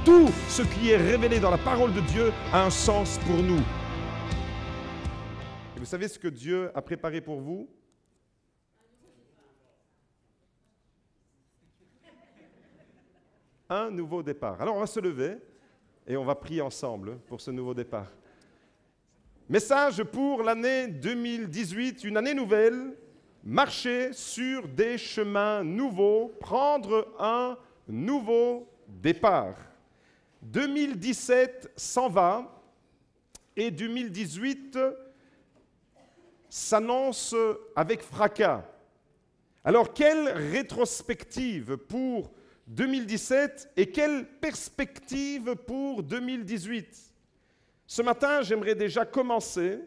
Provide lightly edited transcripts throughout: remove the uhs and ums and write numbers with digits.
tout ce qui est révélé dans la parole de Dieu a un sens pour nous. Et vous savez ce que Dieu a préparé pour vous? Un nouveau départ. Alors on va se lever et on va prier ensemble pour ce nouveau départ. Message pour l'année 2018, une année nouvelle, marcher sur des chemins nouveaux, prendre un nouveau départ. 2017 s'en va et 2018 s'annonce avec fracas. Alors, quelle rétrospective pour 2017 et quelle perspective pour 2018? Ce matin, j'aimerais déjà commencer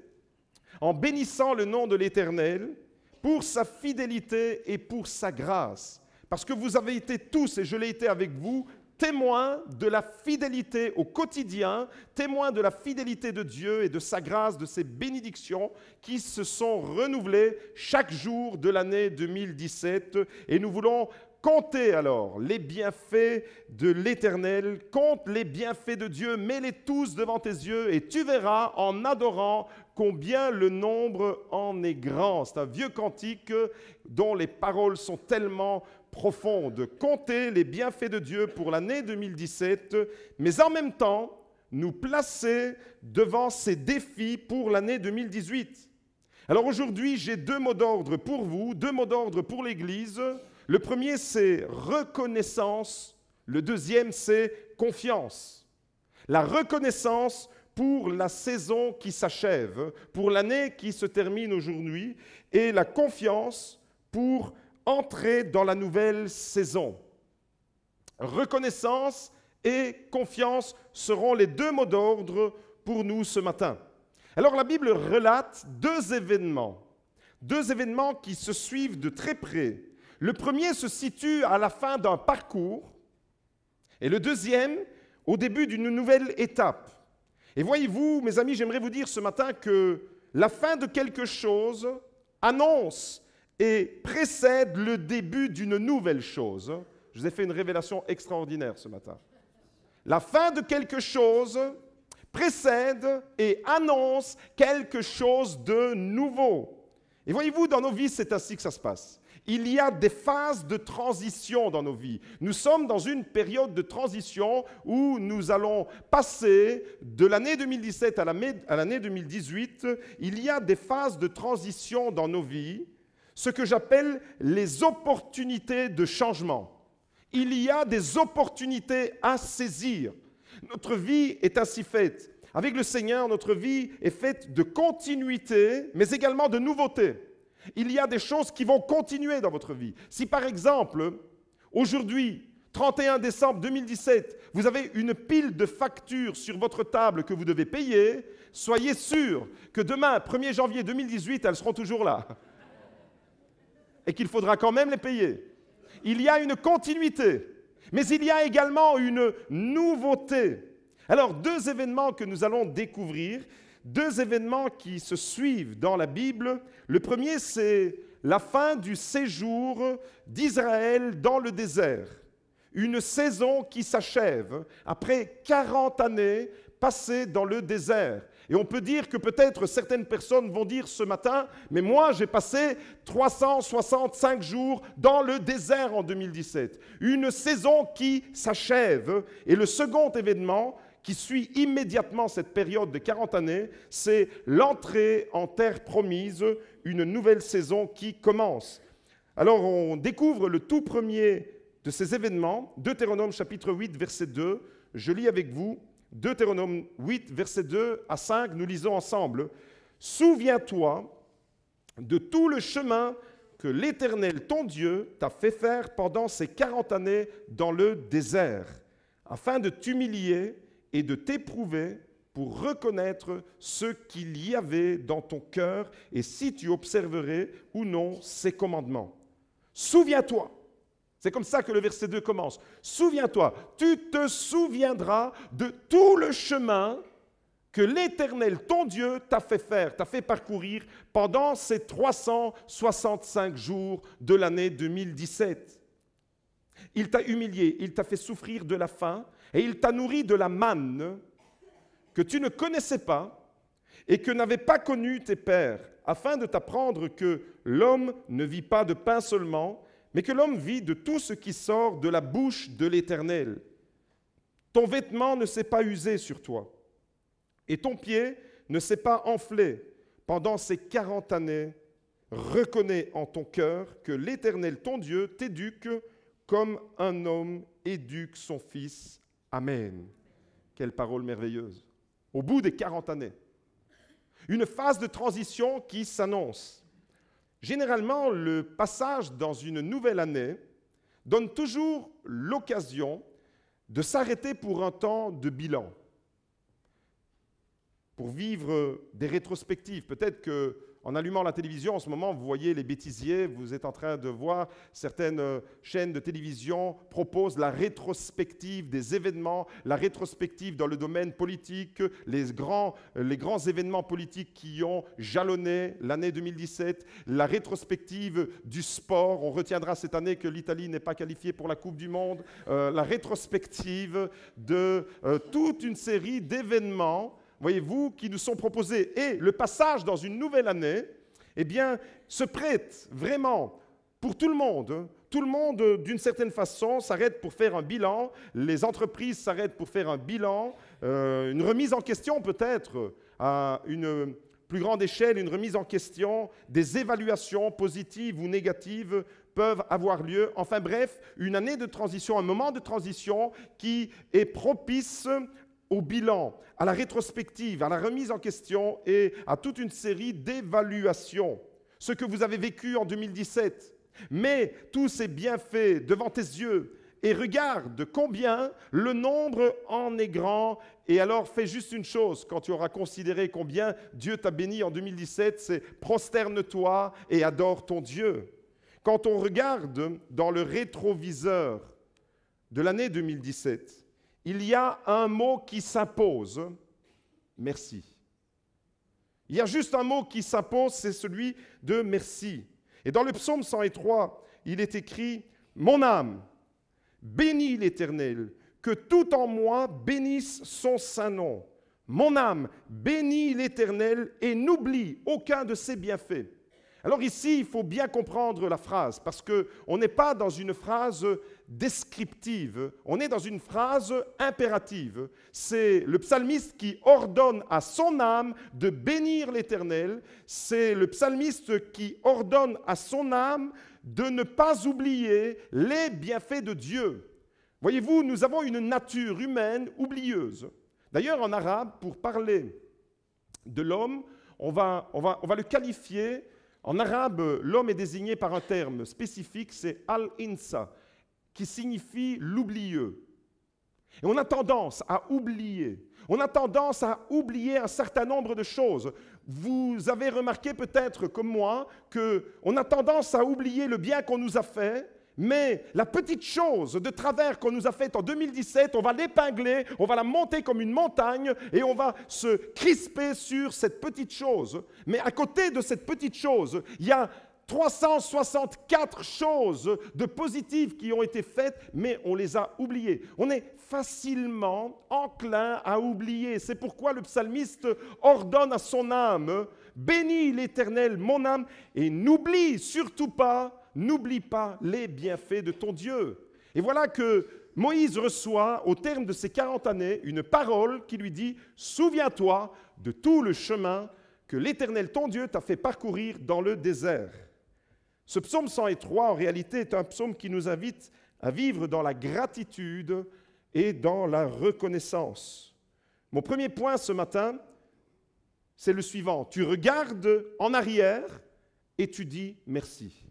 en bénissant le nom de l'Éternel pour sa fidélité et pour sa grâce. Parce que vous avez été tous, et je l'ai été avec vous, témoins de la fidélité au quotidien, témoins de la fidélité de Dieu et de sa grâce, de ses bénédictions qui se sont renouvelées chaque jour de l'année 2017. Et nous voulons compter alors les bienfaits de l'Éternel, compte les bienfaits de Dieu, mets-les tous devant tes yeux et tu verras en adorant combien le nombre en est grand. C'est un vieux cantique dont les paroles sont tellement profondes. Compter les bienfaits de Dieu pour l'année 2017, mais en même temps nous placer devant ces défis pour l'année 2018. Alors aujourd'hui, j'ai deux mots d'ordre pour vous, deux mots d'ordre pour l'Église. Le premier, c'est reconnaissance. Le deuxième, c'est confiance. La reconnaissance pour la saison qui s'achève, pour l'année qui se termine aujourd'hui, et la confiance pour entrer dans la nouvelle saison. Reconnaissance et confiance seront les deux mots d'ordre pour nous ce matin. Alors la Bible relate deux événements qui se suivent de très près. Le premier se situe à la fin d'un parcours et le deuxième au début d'une nouvelle étape. Et voyez-vous, mes amis, j'aimerais vous dire ce matin que la fin de quelque chose annonce et précède le début d'une nouvelle chose. Je vous ai fait une révélation extraordinaire ce matin. La fin de quelque chose précède et annonce quelque chose de nouveau. Et voyez-vous, dans nos vies, c'est ainsi que ça se passe. Il y a des phases de transition dans nos vies. Nous sommes dans une période de transition où nous allons passer de l'année 2017 à l'année 2018. Il y a des phases de transition dans nos vies, ce que j'appelle les opportunités de changement. Il y a des opportunités à saisir. Notre vie est ainsi faite. Avec le Seigneur, notre vie est faite de continuité, mais également de nouveauté. Il y a des choses qui vont continuer dans votre vie. Si par exemple, aujourd'hui, 31 décembre 2017, vous avez une pile de factures sur votre table que vous devez payer, soyez sûr que demain, 1er janvier 2018, elles seront toujours là. Et qu'il faudra quand même les payer. Il y a une continuité, mais il y a également une nouveauté. Alors, deux événements que nous allons découvrir, deux événements qui se suivent dans la Bible. Le premier, c'est la fin du séjour d'Israël dans le désert. Une saison qui s'achève après 40 années passées dans le désert. Et on peut dire que peut-être certaines personnes vont dire ce matin, mais moi j'ai passé 365 jours dans le désert en 2017. Une saison qui s'achève. Et le second événement qui suit immédiatement cette période de 40 années, c'est l'entrée en terre promise, une nouvelle saison qui commence. Alors on découvre le tout premier de ces événements, Deutéronome chapitre 8, verset 2. Je lis avec vous, Deutéronome 8, verset 2 à 5, nous lisons ensemble. « Souviens-toi de tout le chemin que l'Éternel, ton Dieu, t'a fait faire pendant ces 40 années dans le désert, afin de t'humilier et de t'éprouver pour reconnaître ce qu'il y avait dans ton cœur et si tu observerais ou non ses commandements. Souviens-toi. » C'est comme ça que le verset 2 commence. Souviens-toi, tu te souviendras de tout le chemin que l'Éternel, ton Dieu, t'a fait faire, t'a fait parcourir pendant ces 365 jours de l'année 2017. Il t'a humilié, il t'a fait souffrir de la faim et il t'a nourri de la manne que tu ne connaissais pas et que n'avaient pas connu tes pères, afin de t'apprendre que l'homme ne vit pas de pain seulement, mais que l'homme vit de tout ce qui sort de la bouche de l'Éternel. Ton vêtement ne s'est pas usé sur toi, et ton pied ne s'est pas enflé pendant ces 40 années. Reconnais en ton cœur que l'Éternel, ton Dieu, t'éduque comme un homme éduque son fils. Amen. Quelle parole merveilleuse. Au bout des 40 années, une phase de transition qui s'annonce. Généralement, le passage dans une nouvelle année donne toujours l'occasion de s'arrêter pour un temps de bilan, pour vivre des rétrospectives. Peut-être qu'en allumant la télévision en ce moment, vous voyez les bêtisiers, vous êtes en train de voir certaines chaînes de télévision proposent la rétrospective des événements, la rétrospective dans le domaine politique, les grands événements politiques qui ont jalonné l'année 2017, la rétrospective du sport. On retiendra cette année que l'Italie n'est pas qualifiée pour la Coupe du Monde, la rétrospective de toute une série d'événements, voyez-vous, qui nous sont proposés. Et le passage dans une nouvelle année, eh bien, se prête vraiment pour tout le monde. Tout le monde, d'une certaine façon, s'arrête pour faire un bilan. Les entreprises s'arrêtent pour faire un bilan. Une remise en question peut-être à une plus grande échelle, une remise en question des évaluations positives ou négatives peuvent avoir lieu. Enfin bref, une année de transition, un moment de transition qui est propice au bilan, à la rétrospective, à la remise en question et à toute une série d'évaluations. Ce que vous avez vécu en 2017, mets tous ces bienfaits devant tes yeux et regarde combien le nombre en est grand. Et alors fais juste une chose, quand tu auras considéré combien Dieu t'a béni en 2017, c'est prosterne-toi et adore ton Dieu. Quand on regarde dans le rétroviseur de l'année 2017, il y a un mot qui s'impose, merci. Il y a juste un mot qui s'impose, c'est celui de merci. Et dans le psaume 103, il est écrit « Mon âme, bénis l'Éternel, que tout en moi bénisse son saint nom. Mon âme, bénis l'Éternel et n'oublie aucun de ses bienfaits. » Alors ici, il faut bien comprendre la phrase, parce qu'on n'est pas dans une phrase descriptive, on est dans une phrase impérative. C'est le psalmiste qui ordonne à son âme de bénir l'Éternel, c'est le psalmiste qui ordonne à son âme de ne pas oublier les bienfaits de Dieu. Voyez-vous, nous avons une nature humaine oublieuse. D'ailleurs, en arabe, pour parler de l'homme, on va le qualifier. En arabe, l'homme est désigné par un terme spécifique, c'est al-insa, qui signifie l'oublieux. Et on a tendance à oublier. On a tendance à oublier un certain nombre de choses. Vous avez remarqué peut-être, comme moi, qu'on a tendance à oublier le bien qu'on nous a fait, mais la petite chose de travers qu'on nous a faite en 2017, on va l'épingler, on va la monter comme une montagne et on va se crisper sur cette petite chose. Mais à côté de cette petite chose, il y a 364 choses de positives qui ont été faites, mais on les a oubliées. On est facilement enclin à oublier. C'est pourquoi le psalmiste ordonne à son âme « Bénis l'Éternel, mon âme, et n'oublie surtout pas, n'oublie pas les bienfaits de ton Dieu. » Et voilà que Moïse reçoit, au terme de ces 40 années, une parole qui lui dit « Souviens-toi de tout le chemin que l'Éternel, ton Dieu, t'a fait parcourir dans le désert. » Ce psaume 103, en réalité, est un psaume qui nous invite à vivre dans la gratitude et dans la reconnaissance. Mon premier point ce matin, c'est le suivant. Tu regardes en arrière et tu dis merci.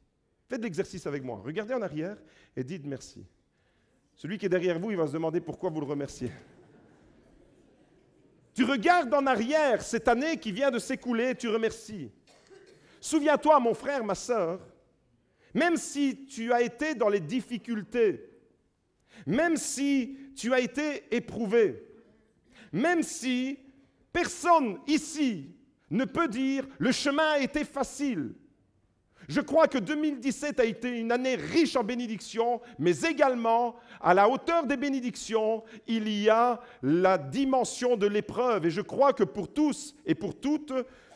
Faites l'exercice avec moi. Regardez en arrière et dites merci. Celui qui est derrière vous, il va se demander pourquoi vous le remerciez. Tu regardes en arrière cette année qui vient de s'écouler et tu remercies. Souviens-toi, mon frère, ma sœur, même si tu as été dans les difficultés, même si tu as été éprouvé, même si personne ici ne peut dire « le chemin a été facile », Je crois que 2017 a été une année riche en bénédictions, mais également, à la hauteur des bénédictions, il y a la dimension de l'épreuve. Et je crois que pour tous et pour toutes,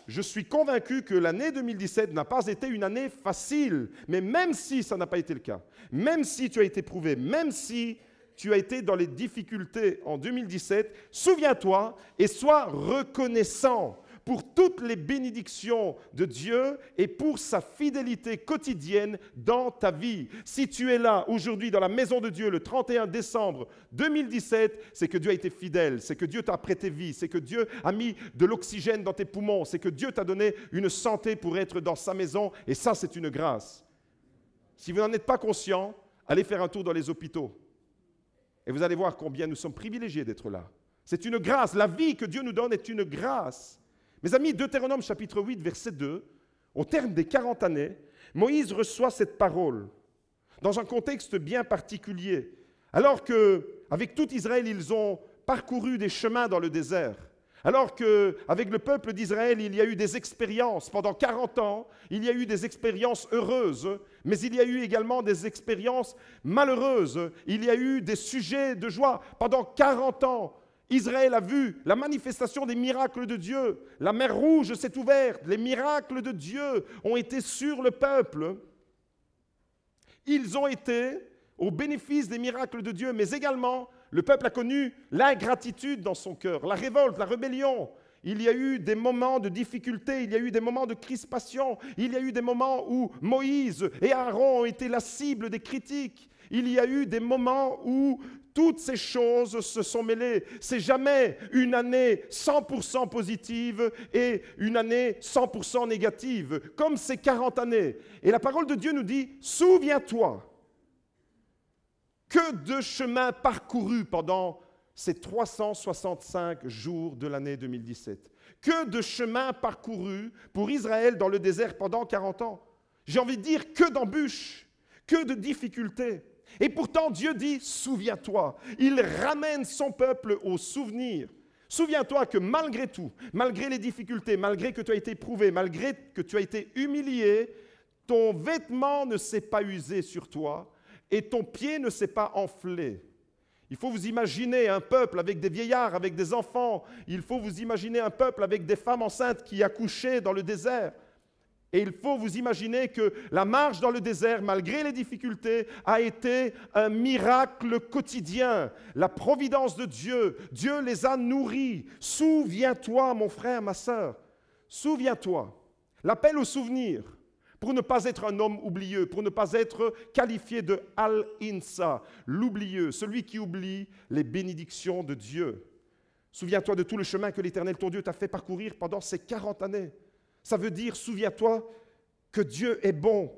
je suis convaincu que l'année 2017 n'a pas été une année facile. Mais même si ça n'a pas été le cas, même si tu as été prouvé, même si tu as été dans les difficultés en 2017, souviens-toi et sois reconnaissant pour toutes les bénédictions de Dieu et pour sa fidélité quotidienne dans ta vie. Si tu es là aujourd'hui dans la maison de Dieu le 31 décembre 2017, c'est que Dieu a été fidèle, c'est que Dieu t'a prêté vie, c'est que Dieu a mis de l'oxygène dans tes poumons, c'est que Dieu t'a donné une santé pour être dans sa maison, et ça, c'est une grâce. Si vous n'en êtes pas conscient, allez faire un tour dans les hôpitaux et vous allez voir combien nous sommes privilégiés d'être là. C'est une grâce. La vie que Dieu nous donne est une grâce. Mes amis, Deutéronome chapitre 8, verset 2, au terme des 40 années, Moïse reçoit cette parole dans un contexte bien particulier. Alors qu'avec tout Israël, ils ont parcouru des chemins dans le désert. Alors qu'avec le peuple d'Israël, il y a eu des expériences. Pendant 40 ans, il y a eu des expériences heureuses, mais il y a eu également des expériences malheureuses. Il y a eu des sujets de joie. Pendant 40 ans, Israël a vu la manifestation des miracles de Dieu. La mer Rouge s'est ouverte. Les miracles de Dieu ont été sur le peuple. Ils ont été au bénéfice des miracles de Dieu, mais également, le peuple a connu l'ingratitude dans son cœur, la révolte, la rébellion. Il y a eu des moments de difficulté, il y a eu des moments de crispation, il y a eu des moments où Moïse et Aaron ont été la cible des critiques. Il y a eu des moments où toutes ces choses se sont mêlées. C'est jamais une année 100% positive et une année 100% négative, comme ces 40 années. Et la parole de Dieu nous dit, souviens-toi, que de chemin parcouru pendant ces 365 jours de l'année 2017. Que de chemin parcouru pour Israël dans le désert pendant 40 ans. J'ai envie de dire que d'embûches, que de difficultés. Et pourtant, Dieu dit, souviens-toi. Il ramène son peuple au souvenir. Souviens-toi que malgré tout, malgré les difficultés, malgré que tu as été éprouvé, malgré que tu as été humilié, ton vêtement ne s'est pas usé sur toi et ton pied ne s'est pas enflé. Il faut vous imaginer un peuple avec des vieillards, avec des enfants. Il faut vous imaginer un peuple avec des femmes enceintes qui accouchaient dans le désert. Et il faut vous imaginer que la marche dans le désert, malgré les difficultés, a été un miracle quotidien. La providence de Dieu, Dieu les a nourris. Souviens-toi, mon frère, ma sœur, souviens-toi. L'appel au souvenir, pour ne pas être un homme oublieux, pour ne pas être qualifié de Al-Insa, l'oublieux, celui qui oublie les bénédictions de Dieu. Souviens-toi de tout le chemin que l'Éternel, ton Dieu, t'a fait parcourir pendant ces 40 années. Ça veut dire, souviens-toi que Dieu est bon.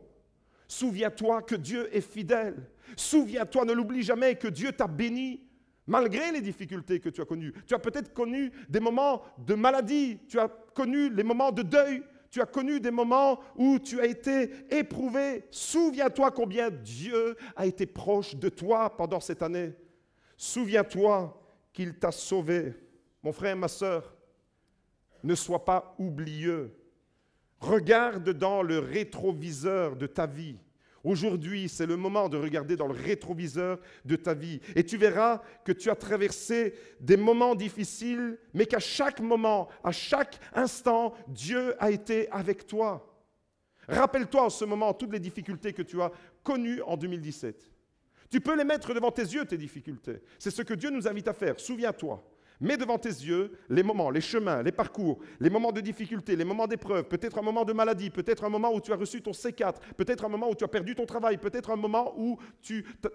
Souviens-toi que Dieu est fidèle. Souviens-toi, ne l'oublie jamais, que Dieu t'a béni malgré les difficultés que tu as connues. Tu as peut-être connu des moments de maladie, tu as connu les moments de deuil, tu as connu des moments où tu as été éprouvé. Souviens-toi combien Dieu a été proche de toi pendant cette année. Souviens-toi qu'il t'a sauvé. Mon frère, ma sœur, ne sois pas oublieux. Regarde dans le rétroviseur de ta vie. Aujourd'hui, c'est le moment de regarder dans le rétroviseur de ta vie. Et tu verras que tu as traversé des moments difficiles, mais qu'à chaque moment, à chaque instant, Dieu a été avec toi. Rappelle-toi en ce moment toutes les difficultés que tu as connues en 2017. Tu peux les mettre devant tes yeux, tes difficultés. C'est ce que Dieu nous invite à faire. Souviens-toi. Mets devant tes yeux les moments, les chemins, les parcours, les moments de difficulté, les moments d'épreuve, peut-être un moment de maladie, peut-être un moment où tu as reçu ton C4, peut-être un moment où tu as perdu ton travail, peut-être un moment où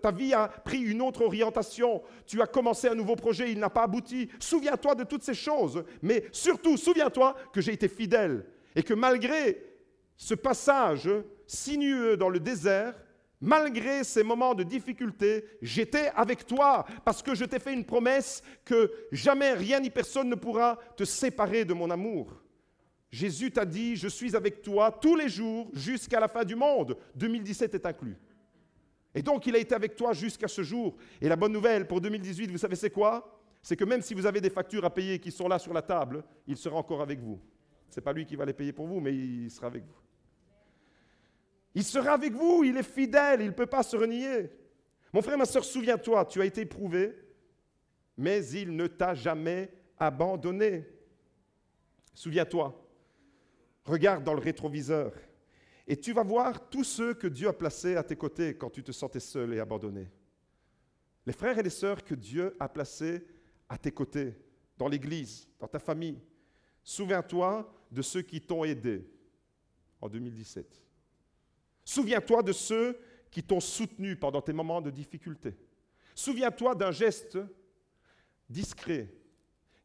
ta vie a pris une autre orientation, tu as commencé un nouveau projet, il n'a pas abouti. Souviens-toi de toutes ces choses, mais surtout, souviens-toi que j'ai été fidèle et que malgré ce passage sinueux dans le désert, malgré ces moments de difficulté, j'étais avec toi parce que je t'ai fait une promesse que jamais rien ni personne ne pourra te séparer de mon amour. Jésus t'a dit, je suis avec toi tous les jours jusqu'à la fin du monde. 2017 est inclus. Et donc, il a été avec toi jusqu'à ce jour. Et la bonne nouvelle pour 2018, vous savez c'est quoi? C'est que même si vous avez des factures à payer qui sont là sur la table, il sera encore avec vous. Ce n'est pas lui qui va les payer pour vous, mais il sera avec vous. Il sera avec vous, il est fidèle, il ne peut pas se renier. Mon frère, ma sœur, souviens-toi, tu as été éprouvé, mais il ne t'a jamais abandonné. Souviens-toi, regarde dans le rétroviseur et tu vas voir tous ceux que Dieu a placés à tes côtés quand tu te sentais seul et abandonné. Les frères et les sœurs que Dieu a placés à tes côtés, dans l'Église, dans ta famille. Souviens-toi de ceux qui t'ont aidé en 2017. Souviens-toi de ceux qui t'ont soutenu pendant tes moments de difficulté. Souviens-toi d'un geste discret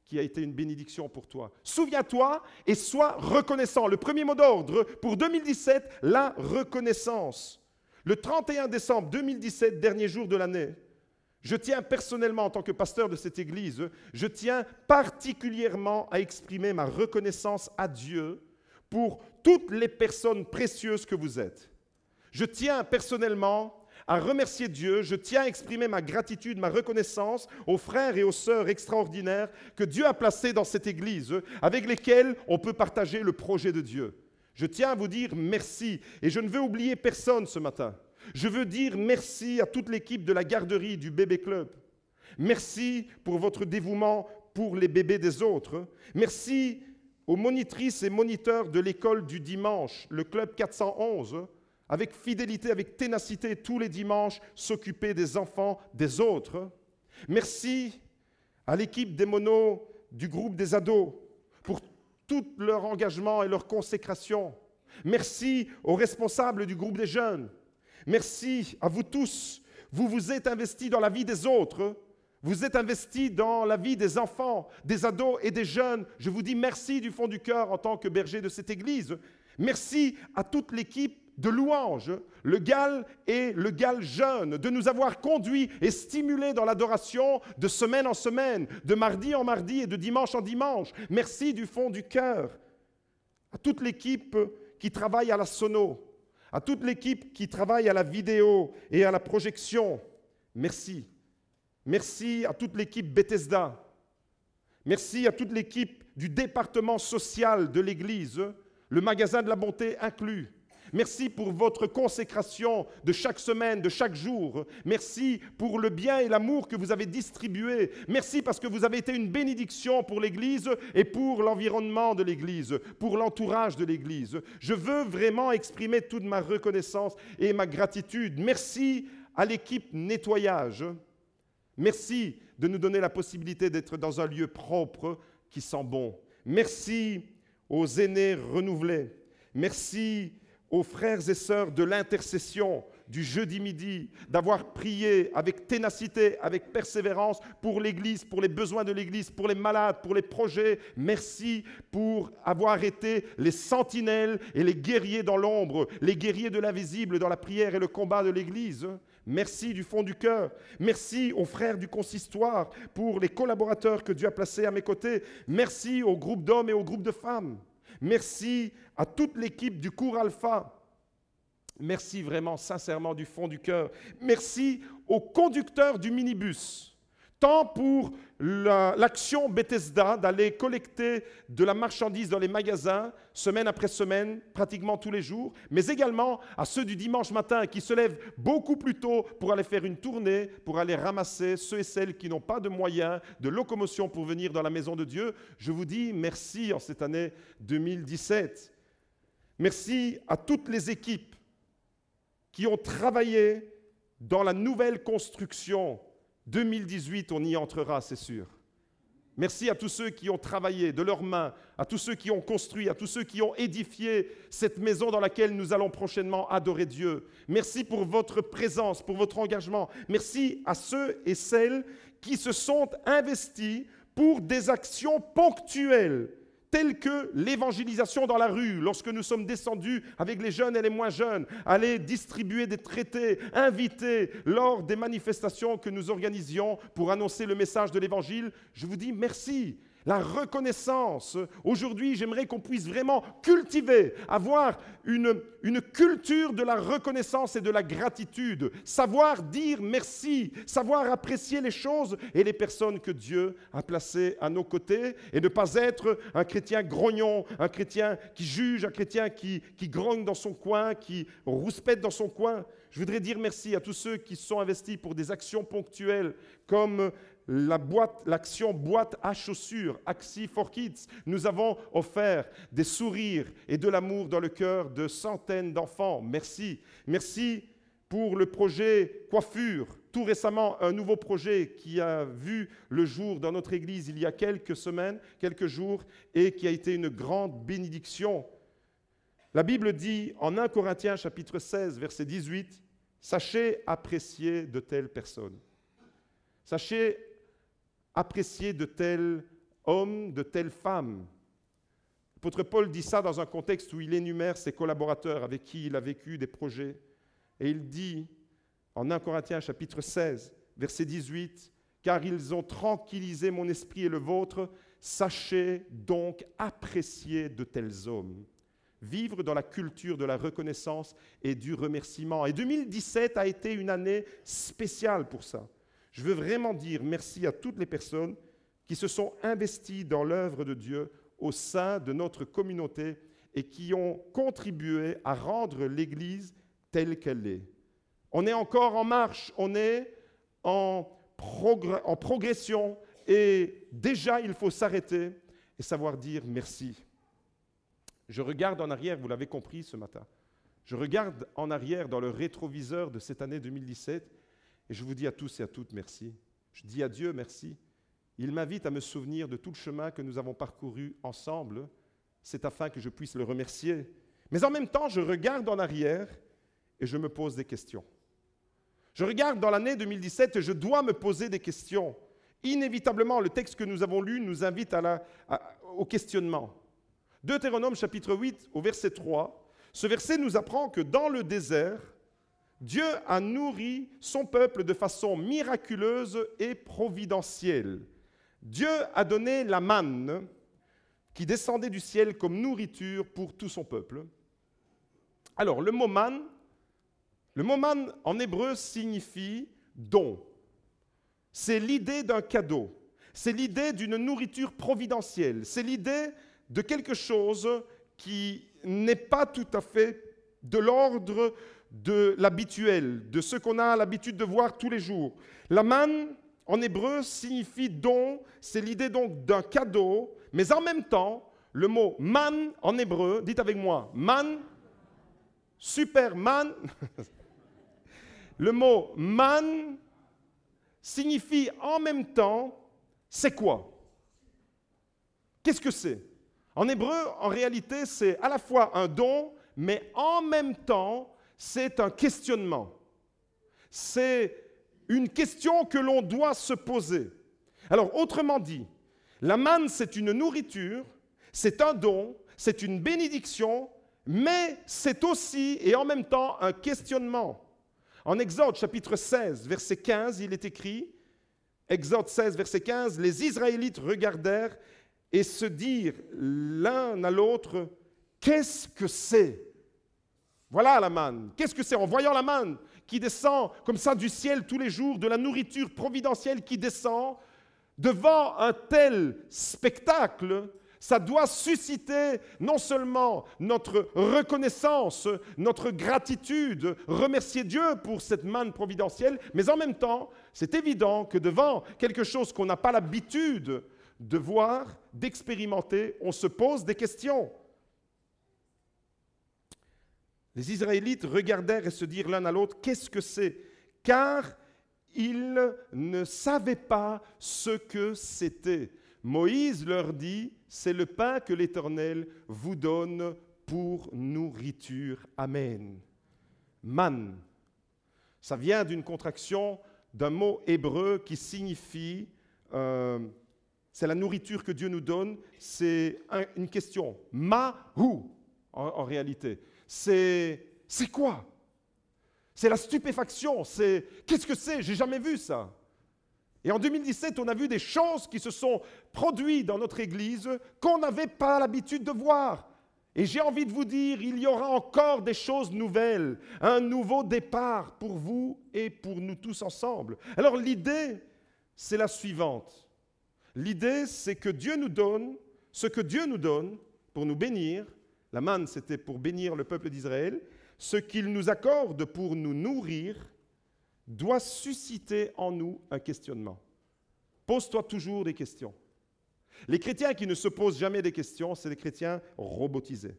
qui a été une bénédiction pour toi. Souviens-toi et sois reconnaissant. Le premier mot d'ordre pour 2017, la reconnaissance. Le 31 décembre 2017, dernier jour de l'année, je tiens personnellement, en tant que pasteur de cette église, je tiens particulièrement à exprimer ma reconnaissance à Dieu pour toutes les personnes précieuses que vous êtes. Je tiens personnellement à remercier Dieu, je tiens à exprimer ma gratitude, ma reconnaissance aux frères et aux sœurs extraordinaires que Dieu a placés dans cette église, avec lesquels on peut partager le projet de Dieu. Je tiens à vous dire merci et je ne veux oublier personne ce matin. Je veux dire merci à toute l'équipe de la garderie du Bébé Club. Merci pour votre dévouement pour les bébés des autres. Merci aux monitrices et moniteurs de l'école du dimanche, le Club 411, avec fidélité, avec ténacité, tous les dimanches, s'occuper des enfants des autres. Merci à l'équipe des monos du groupe des ados pour tout leur engagement et leur consécration. Merci aux responsables du groupe des jeunes. Merci à vous tous. Vous vous êtes investis dans la vie des autres. Vous êtes investis dans la vie des enfants, des ados et des jeunes. Je vous dis merci du fond du cœur en tant que berger de cette église. Merci à toute l'équipe de louanges, le GAL et le GAL jeune, de nous avoir conduits et stimulés dans l'adoration de semaine en semaine, de mardi en mardi et de dimanche en dimanche. Merci du fond du cœur. À toute l'équipe qui travaille à la sono, à toute l'équipe qui travaille à la vidéo et à la projection, merci. Merci à toute l'équipe Bethesda. Merci à toute l'équipe du département social de l'Église, le magasin de la bonté inclus. Merci pour votre consécration de chaque semaine, de chaque jour. Merci pour le bien et l'amour que vous avez distribué. Merci parce que vous avez été une bénédiction pour l'Église et pour l'environnement de l'Église, pour l'entourage de l'Église. Je veux vraiment exprimer toute ma reconnaissance et ma gratitude. Merci à l'équipe nettoyage. Merci de nous donner la possibilité d'être dans un lieu propre qui sent bon. Merci aux aînés renouvelés. Merci aux frères et sœurs de l'intercession du jeudi midi, d'avoir prié avec ténacité, avec persévérance pour l'Église, pour les besoins de l'Église, pour les malades, pour les projets. Merci pour avoir été les sentinelles et les guerriers dans l'ombre, les guerriers de l'invisible dans la prière et le combat de l'Église. Merci du fond du cœur. Merci aux frères du consistoire pour les collaborateurs que Dieu a placés à mes côtés. Merci au groupe d'hommes et au groupe de femmes. Merci à toute l'équipe du cours Alpha. Merci vraiment, sincèrement, du fond du cœur. Merci au conducteur du minibus, tant pour l'action Bethesda d'aller collecter de la marchandise dans les magasins, semaine après semaine, pratiquement tous les jours, mais également à ceux du dimanche matin qui se lèvent beaucoup plus tôt pour aller faire une tournée, pour aller ramasser ceux et celles qui n'ont pas de moyens de locomotion pour venir dans la maison de Dieu. Je vous dis merci en cette année 2017. Merci à toutes les équipes qui ont travaillé dans la nouvelle construction. 2018, on y entrera, c'est sûr. Merci à tous ceux qui ont travaillé de leurs mains, à tous ceux qui ont construit, à tous ceux qui ont édifié cette maison dans laquelle nous allons prochainement adorer Dieu. Merci pour votre présence, pour votre engagement. Merci à ceux et celles qui se sont investis pour des actions ponctuelles, telles que l'évangélisation dans la rue, lorsque nous sommes descendus avec les jeunes et les moins jeunes, aller distribuer des traités, inviter lors des manifestations que nous organisions pour annoncer le message de l'Évangile. Je vous dis merci. La reconnaissance. Aujourd'hui, j'aimerais qu'on puisse vraiment cultiver, avoir une culture de la reconnaissance et de la gratitude, savoir dire merci, savoir apprécier les choses et les personnes que Dieu a placées à nos côtés et ne pas être un chrétien grognon, un chrétien qui juge, un chrétien qui grogne dans son coin, qui rouspète dans son coin. Je voudrais dire merci à tous ceux qui se sont investis pour des actions ponctuelles comme l'action boîte à chaussures, Axi for Kids. Nous avons offert des sourires et de l'amour dans le cœur de centaines d'enfants. Merci. Merci pour le projet coiffure. Tout récemment, un nouveau projet qui a vu le jour dans notre église il y a quelques semaines, quelques jours, et qui a été une grande bénédiction. La Bible dit en 1 Corinthiens chapitre 16, verset 18, « Sachez apprécier de telles personnes. » Sachez apprécier de tels hommes, de telles femmes. L'apôtre Paul dit ça dans un contexte où il énumère ses collaborateurs avec qui il a vécu des projets. Et il dit, en 1 Corinthiens chapitre 16, verset 18, « Car ils ont tranquillisé mon esprit et le vôtre, sachez donc apprécier de tels hommes. » Vivre dans la culture de la reconnaissance et du remerciement. Et 2017 a été une année spéciale pour ça. Je veux vraiment dire merci à toutes les personnes qui se sont investies dans l'œuvre de Dieu au sein de notre communauté et qui ont contribué à rendre l'Église telle qu'elle est. On est encore en marche, on est en progression et déjà il faut s'arrêter et savoir dire merci. Je regarde en arrière, vous l'avez compris ce matin, je regarde en arrière dans le rétroviseur de cette année 2017 et je vous dis à tous et à toutes merci. Je dis à Dieu merci. Il m'invite à me souvenir de tout le chemin que nous avons parcouru ensemble. C'est afin que je puisse le remercier. Mais en même temps, je regarde en arrière et je me pose des questions. Je regarde dans l'année 2017 et je dois me poser des questions. Inévitablement, le texte que nous avons lu nous invite au questionnement. Deutéronome chapitre 8 au verset 3, ce verset nous apprend que dans le désert, Dieu a nourri son peuple de façon miraculeuse et providentielle. Dieu a donné la manne qui descendait du ciel comme nourriture pour tout son peuple. Alors, le mot manne en hébreu signifie don. C'est l'idée d'un cadeau. C'est l'idée d'une nourriture providentielle. C'est l'idée de quelque chose qui n'est pas tout à fait de l'ordre de l'habituel, de ce qu'on a l'habitude de voir tous les jours. La manne, en hébreu, signifie don, c'est l'idée donc d'un cadeau, mais en même temps, le mot man en hébreu, dites avec moi, man, superman, le mot man signifie en même temps, c'est quoi? Qu'est-ce que c'est? En hébreu, en réalité, c'est à la fois un don, mais en même temps, c'est un questionnement. C'est une question que l'on doit se poser. Alors, autrement dit, la manne, c'est une nourriture, c'est un don, c'est une bénédiction, mais c'est aussi et en même temps un questionnement. En Exode chapitre 16, verset 15, il est écrit, Exode 16, verset 15, « Les Israélites regardèrent et se dirent l'un à l'autre, « Qu'est-ce que c'est ?» Voilà la manne. Qu'est-ce que c'est? En voyant la manne qui descend comme ça du ciel tous les jours, de la nourriture providentielle qui descend, devant un tel spectacle, ça doit susciter non seulement notre reconnaissance, notre gratitude, remercier Dieu pour cette manne providentielle, mais en même temps, c'est évident que devant quelque chose qu'on n'a pas l'habitude de voir, d'expérimenter, on se pose des questions. Les Israélites regardèrent et se dirent l'un à l'autre, « Qu'est-ce que c'est ?» Car ils ne savaient pas ce que c'était. Moïse leur dit, « C'est le pain que l'Éternel vous donne pour nourriture. » Amen. Man. Ça vient d'une contraction d'un mot hébreu qui signifie, c'est la nourriture que Dieu nous donne, c'est une question. Ma-hu, en réalité. C'est quoi? C'est la stupéfaction, c'est qu'est-ce que c'est? J'ai jamais vu ça. Et en 2017, on a vu des choses qui se sont produites dans notre Église qu'on n'avait pas l'habitude de voir. Et j'ai envie de vous dire, il y aura encore des choses nouvelles, un nouveau départ pour vous et pour nous tous ensemble. Alors l'idée, c'est la suivante. L'idée, c'est que Dieu nous donne ce que Dieu nous donne pour nous bénir. La manne, c'était pour bénir le peuple d'Israël. Ce qu'il nous accorde pour nous nourrir doit susciter en nous un questionnement. Pose-toi toujours des questions. Les chrétiens qui ne se posent jamais des questions, c'est des chrétiens robotisés,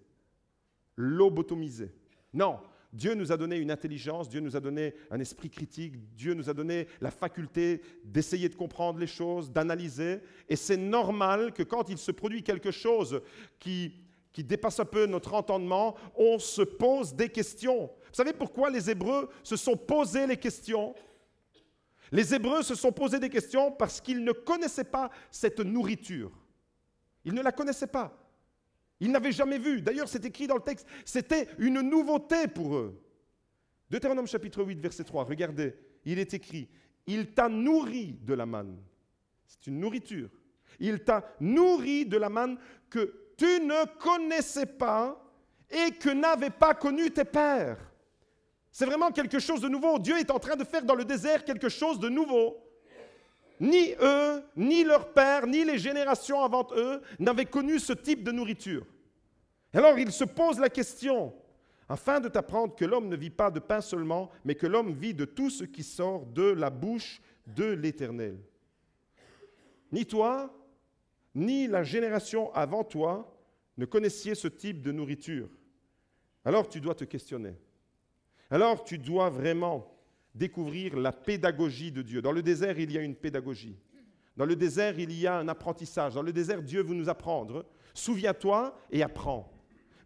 lobotomisés. Non, Dieu nous a donné une intelligence, Dieu nous a donné un esprit critique, Dieu nous a donné la faculté d'essayer de comprendre les choses, d'analyser. Et c'est normal que quand il se produit quelque chose qui dépasse un peu notre entendement, on se pose des questions. Vous savez pourquoi les Hébreux se sont posés les questions ? Les Hébreux se sont posés des questions parce qu'ils ne connaissaient pas cette nourriture. Ils ne la connaissaient pas. Ils n'avaient jamais vu. D'ailleurs, c'est écrit dans le texte, c'était une nouveauté pour eux. Deutéronome chapitre 8, verset 3, regardez, il est écrit, « Il t'a nourri de la manne. » C'est une nourriture. « Il t'a nourri de la manne que tu ne connaissais pas et que n'avaient pas connu tes pères. » C'est vraiment quelque chose de nouveau. Dieu est en train de faire dans le désert quelque chose de nouveau. Ni eux, ni leurs pères, ni les générations avant eux n'avaient connu ce type de nourriture. Alors il se pose la question, afin de t'apprendre que l'homme ne vit pas de pain seulement, mais que l'homme vit de tout ce qui sort de la bouche de l'Éternel. Ni toi, ni la génération avant toi ne connaissiez ce type de nourriture. Alors tu dois te questionner. Alors tu dois vraiment découvrir la pédagogie de Dieu. Dans le désert, il y a une pédagogie. Dans le désert, il y a un apprentissage. Dans le désert, Dieu veut nous apprendre. Souviens-toi et apprends.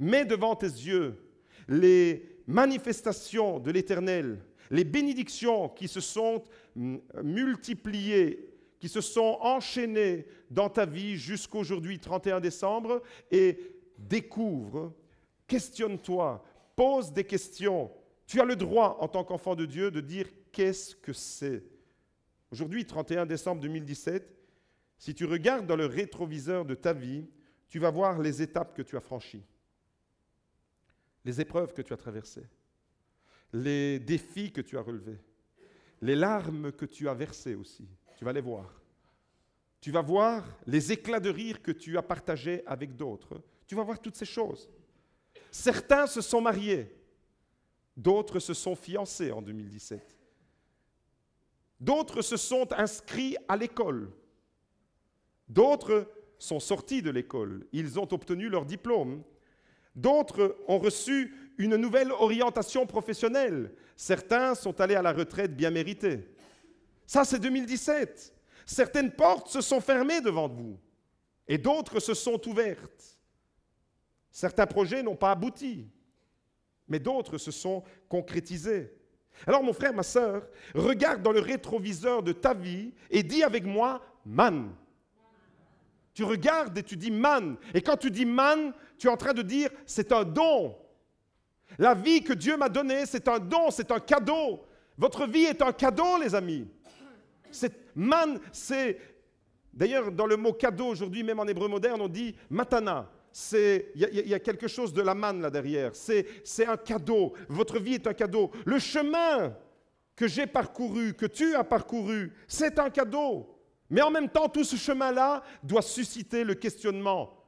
Mets devant tes yeux les manifestations de l'Éternel, les bénédictions qui se sont multipliées, qui se sont enchaînées dans ta vie jusqu'aujourd'hui, 31 décembre, et découvre, questionne-toi, pose des questions. Tu as le droit, en tant qu'enfant de Dieu, de dire « qu'est-ce que c'est ?» Aujourd'hui, 31 décembre 2017, si tu regardes dans le rétroviseur de ta vie, tu vas voir les étapes que tu as franchies, les épreuves que tu as traversées, les défis que tu as relevés, les larmes que tu as versées aussi. Tu vas les voir. Tu vas voir les éclats de rire que tu as partagés avec d'autres. Tu vas voir toutes ces choses. Certains se sont mariés. D'autres se sont fiancés en 2017. D'autres se sont inscrits à l'école. D'autres sont sortis de l'école. Ils ont obtenu leur diplôme. D'autres ont reçu une nouvelle orientation professionnelle. Certains sont allés à la retraite bien méritée. Ça, c'est 2017. Certaines portes se sont fermées devant vous et d'autres se sont ouvertes. Certains projets n'ont pas abouti, mais d'autres se sont concrétisés. Alors mon frère, ma sœur, regarde dans le rétroviseur de ta vie et dis avec moi « man ». Tu regardes et tu dis « man ». Et quand tu dis « man », tu es en train de dire « c'est un don ». La vie que Dieu m'a donnée, c'est un don, c'est un cadeau. Votre vie est un cadeau, les amis. Man, c'est... D'ailleurs, dans le mot cadeau, aujourd'hui, même en hébreu moderne, on dit « matana ». Il y a quelque chose de la manne là derrière. C'est un cadeau. Votre vie est un cadeau. Le chemin que j'ai parcouru, que tu as parcouru, c'est un cadeau. Mais en même temps, tout ce chemin-là doit susciter le questionnement.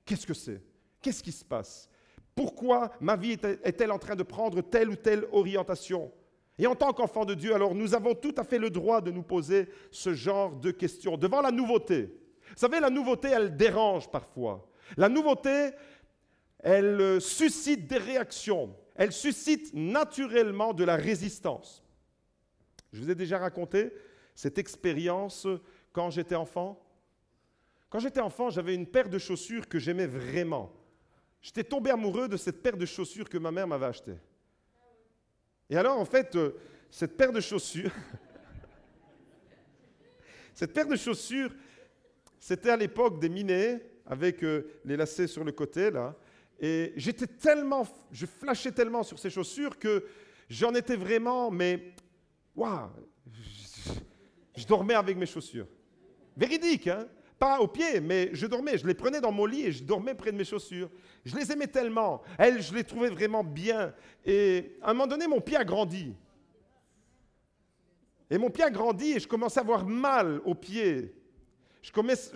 Qu'est-ce que c'est? Qu'est-ce qui se passe? Pourquoi ma vie est-elle en train de prendre telle ou telle orientation? Et en tant qu'enfant de Dieu, alors nous avons tout à fait le droit de nous poser ce genre de questions devant la nouveauté. Vous savez, la nouveauté, elle dérange parfois. La nouveauté, elle suscite des réactions. Elle suscite naturellement de la résistance. Je vous ai déjà raconté cette expérience quand j'étais enfant. Quand j'étais enfant, j'avais une paire de chaussures que j'aimais vraiment. J'étais tombé amoureux de cette paire de chaussures que ma mère m'avait achetée. Et alors, en fait, cette paire de chaussures, c'était à l'époque des Minet, avec les lacets sur le côté, là. Et je flashais tellement sur ces chaussures que j'en étais vraiment, mais, waouh, Je dormais avec mes chaussures. Véridique, hein? Pas aux pieds, mais je dormais. Je les prenais dans mon lit et je dormais près de mes chaussures. Je les aimais tellement. Elles, je les trouvais vraiment bien. Et à un moment donné, mon pied a grandi. Et mon pied a grandi et je commençais à avoir mal aux pieds. Je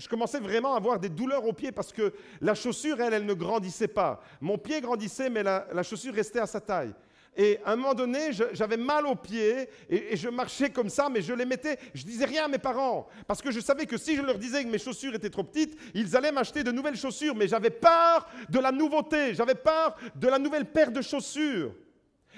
commençais vraiment à avoir des douleurs aux pieds parce que la chaussure, elle ne grandissait pas. Mon pied grandissait, mais la chaussure restait à sa taille. Et à un moment donné, j'avais mal aux pieds et je marchais comme ça, mais je les mettais, je disais rien à mes parents parce que je savais que si je leur disais que mes chaussures étaient trop petites, ils allaient m'acheter de nouvelles chaussures, mais j'avais peur de la nouveauté, j'avais peur de la nouvelle paire de chaussures.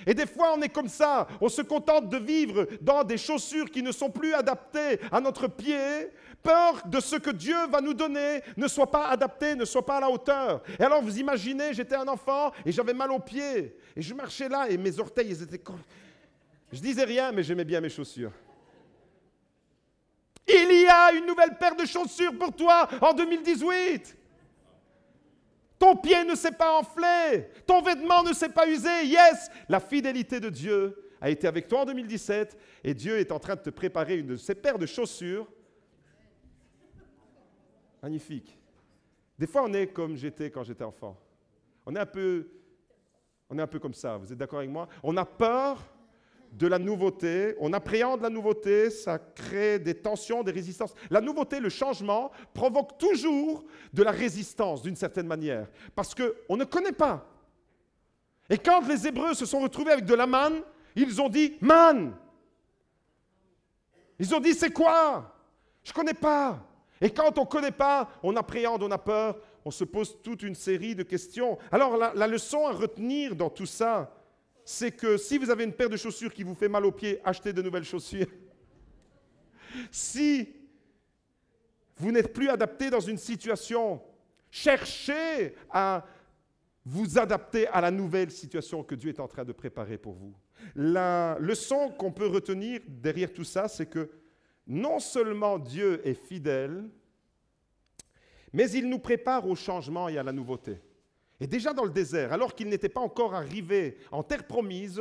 Et des fois, on est comme ça, on se contente de vivre dans des chaussures qui ne sont plus adaptées à notre pied, peur de ce que Dieu va nous donner ne soit pas adapté, ne soit pas à la hauteur. Et alors, vous imaginez, j'étais un enfant et j'avais mal aux pieds. Et je marchais là et mes orteils, ils étaient... Je disais rien, mais j'aimais bien mes chaussures. Il y a une nouvelle paire de chaussures pour toi en 2018. Ton pied ne s'est pas enflé, ton vêtement ne s'est pas usé. Yes, la fidélité de Dieu a été avec toi en 2017 et Dieu est en train de te préparer une de ces paires de chaussures. Magnifique. Des fois, on est comme j'étais quand j'étais enfant. On est un peu comme ça, vous êtes d'accord avec moi? On a peur de la nouveauté, on appréhende la nouveauté, ça crée des tensions, des résistances. La nouveauté, le changement, provoque toujours de la résistance d'une certaine manière, parce qu'on ne connaît pas. Et quand les Hébreux se sont retrouvés avec de la manne, ils ont dit « manne ». Ils ont dit « c'est quoi? Je ne connais pas ». Et quand on ne connaît pas, on appréhende, on a peur, on se pose toute une série de questions. Alors la leçon à retenir dans tout ça, c'est que si vous avez une paire de chaussures qui vous fait mal aux pieds, achetez de nouvelles chaussures. Si vous n'êtes plus adapté dans une situation, cherchez à vous adapter à la nouvelle situation que Dieu est en train de préparer pour vous. La leçon qu'on peut retenir derrière tout ça, c'est que non seulement Dieu est fidèle, mais il nous prépare au changement et à la nouveauté. Et déjà dans le désert, alors qu'il n'était pas encore arrivé en terre promise,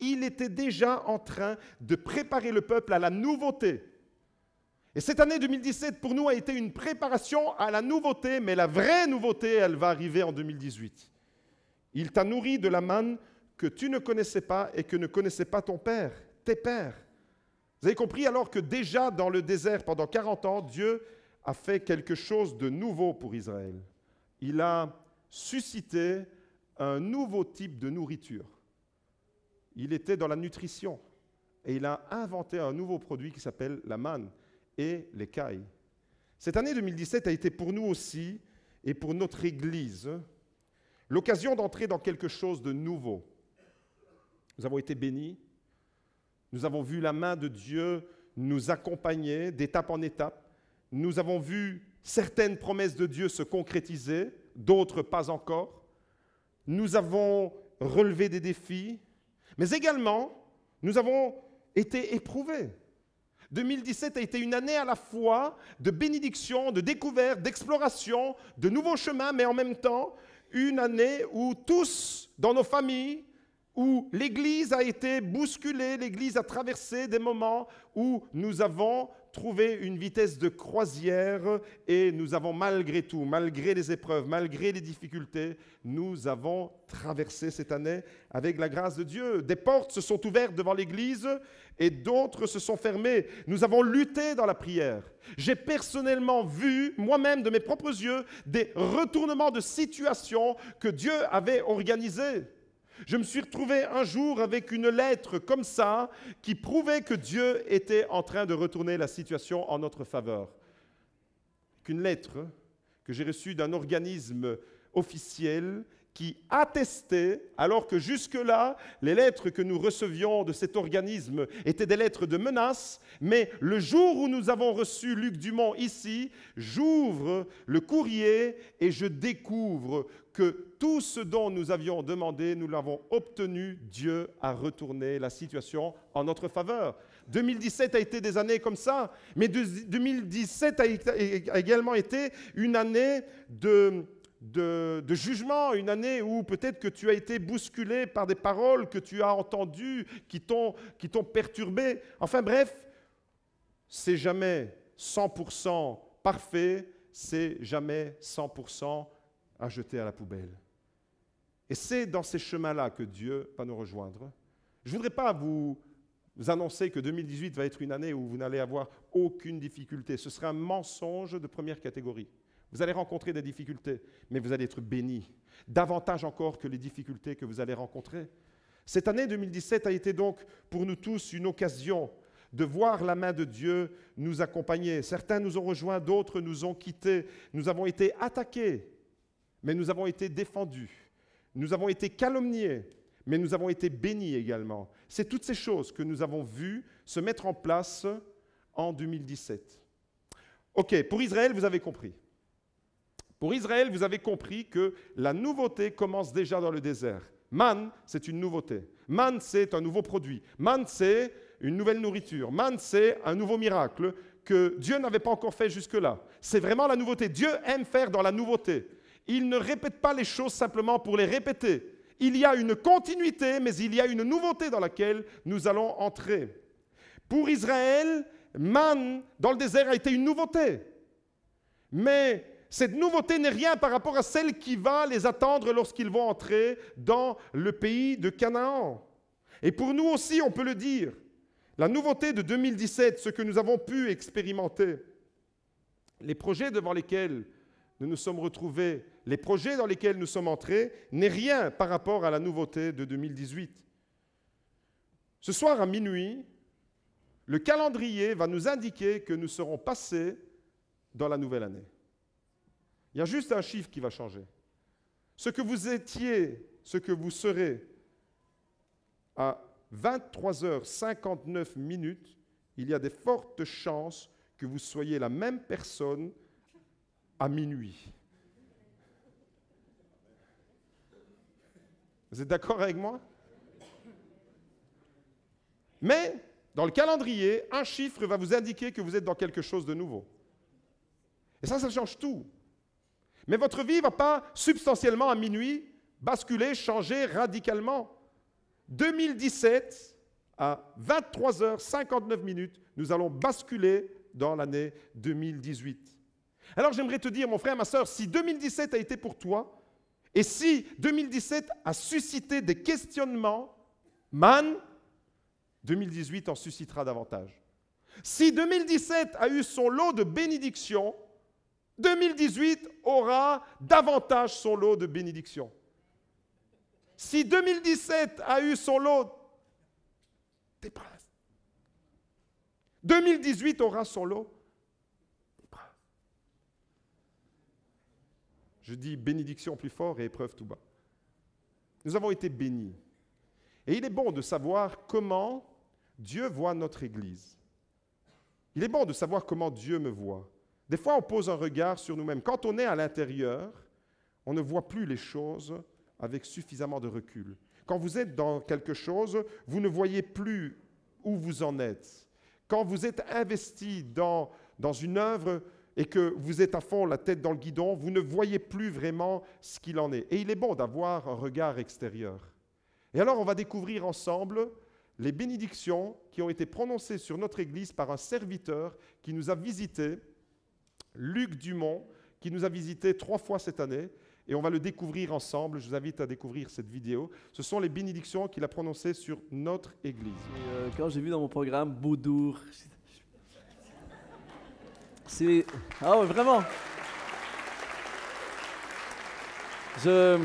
il était déjà en train de préparer le peuple à la nouveauté. Et cette année 2017, pour nous, a été une préparation à la nouveauté, mais la vraie nouveauté, elle va arriver en 2018. Il t'a nourri de la manne que tu ne connaissais pas et que ne connaissait pas ton père, tes pères. Vous avez compris alors que déjà dans le désert, pendant 40 ans, Dieu a fait quelque chose de nouveau pour Israël. Il a suscité un nouveau type de nourriture. Il était dans la nutrition et il a inventé un nouveau produit qui s'appelle la manne et l'écaille. Cette année 2017 a été pour nous aussi et pour notre Église l'occasion d'entrer dans quelque chose de nouveau. Nous avons été bénis, nous avons vu la main de Dieu nous accompagner d'étape en étape. Nous avons vu certaines promesses de Dieu se concrétiser, d'autres pas encore. Nous avons relevé des défis, mais également, nous avons été éprouvés. 2017 a été une année à la fois de bénédiction, de découverte, d'exploration, de nouveaux chemins, mais en même temps, une année où tous, dans nos familles, où l'Église a été bousculée, l'Église a traversé des moments où nous avons trouvé une vitesse de croisière et nous avons malgré tout, malgré les épreuves, malgré les difficultés, nous avons traversé cette année avec la grâce de Dieu. Des portes se sont ouvertes devant l'Église et d'autres se sont fermées. Nous avons lutté dans la prière. J'ai personnellement vu, moi-même de mes propres yeux, des retournements de situation que Dieu avait organisés. Je me suis retrouvé un jour avec une lettre comme ça qui prouvait que Dieu était en train de retourner la situation en notre faveur. Une lettre que j'ai reçue d'un organisme officiel qui attestait, alors que jusque-là, les lettres que nous recevions de cet organisme étaient des lettres de menace, mais le jour où nous avons reçu Luc Dumont ici, j'ouvre le courrier et je découvre que tout ce dont nous avions demandé, nous l'avons obtenu. Dieu a retourné la situation en notre faveur. 2017 a été des années comme ça, mais 2017 a également été une année de jugement, une année où peut-être que tu as été bousculé par des paroles que tu as entendues, qui t'ont perturbé. Enfin bref, c'est jamais 100% parfait, c'est jamais 100% à jeter à la poubelle. Et c'est dans ces chemins-là que Dieu va nous rejoindre. Je ne voudrais pas vous annoncer que 2018 va être une année où vous n'allez avoir aucune difficulté. Ce sera un mensonge de première catégorie. Vous allez rencontrer des difficultés, mais vous allez être bénis, davantage encore que les difficultés que vous allez rencontrer. Cette année 2017 a été donc pour nous tous une occasion de voir la main de Dieu nous accompagner. Certains nous ont rejoints, d'autres nous ont quittés. Nous avons été attaqués, mais nous avons été défendus. Nous avons été calomniés, mais nous avons été bénis également. C'est toutes ces choses que nous avons vues se mettre en place en 2017. OK, pour Israël, vous avez compris. Pour Israël, vous avez compris que la nouveauté commence déjà dans le désert. Man, c'est une nouveauté. Man, c'est un nouveau produit. Man, c'est une nouvelle nourriture. Man, c'est un nouveau miracle que Dieu n'avait pas encore fait jusque-là. C'est vraiment la nouveauté. Dieu aime faire dans la nouveauté. Il ne répète pas les choses simplement pour les répéter. Il y a une continuité, mais il y a une nouveauté dans laquelle nous allons entrer. Pour Israël, man dans le désert a été une nouveauté. Mais cette nouveauté n'est rien par rapport à celle qui va les attendre lorsqu'ils vont entrer dans le pays de Canaan. Et pour nous aussi, on peut le dire, la nouveauté de 2017, ce que nous avons pu expérimenter, les projets devant lesquels nous nous sommes retrouvés, les projets dans lesquels nous sommes entrés, n'est rien par rapport à la nouveauté de 2018. Ce soir à minuit, le calendrier va nous indiquer que nous serons passés dans la nouvelle année. Il y a juste un chiffre qui va changer. Ce que vous étiez, ce que vous serez à 23h59, il y a de fortes chances que vous soyez la même personne à minuit. Vous êtes d'accord avec moi? Mais, dans le calendrier, un chiffre va vous indiquer que vous êtes dans quelque chose de nouveau. Et ça change tout. Mais votre vie ne va pas substantiellement à minuit basculer, changer radicalement. 2017, à 23h59, nous allons basculer dans l'année 2018. Alors j'aimerais te dire, mon frère, ma sœur, si 2017 a été pour toi, et si 2017 a suscité des questionnements, 2018 en suscitera davantage. Si 2017 a eu son lot de bénédictions, 2018 aura davantage son lot de bénédictions. Si 2017 a eu son lot d'épreuves, 2018 aura son lot d'épreuves. Je dis bénédiction plus fort et épreuve tout bas. Nous avons été bénis. Et il est bon de savoir comment Dieu voit notre Église. Il est bon de savoir comment Dieu me voit. Des fois, on pose un regard sur nous-mêmes. Quand on est à l'intérieur, on ne voit plus les choses avec suffisamment de recul. Quand vous êtes dans quelque chose, vous ne voyez plus où vous en êtes. Quand vous êtes investi dans une œuvre et que vous êtes à fond, la tête dans le guidon, vous ne voyez plus vraiment ce qu'il en est. Et il est bon d'avoir un regard extérieur. Et alors, on va découvrir ensemble les bénédictions qui ont été prononcées sur notre Église par un serviteur qui nous a visités, Luc Dumont, qui nous a visités 3 fois cette année. Et on va le découvrir ensemble. Je vous invite à découvrir cette vidéo. Ce sont les bénédictions qu'il a prononcées sur notre Église. Et, quand j'ai vu dans mon programme Boudour, c'est... Ah ouais, vraiment. Vous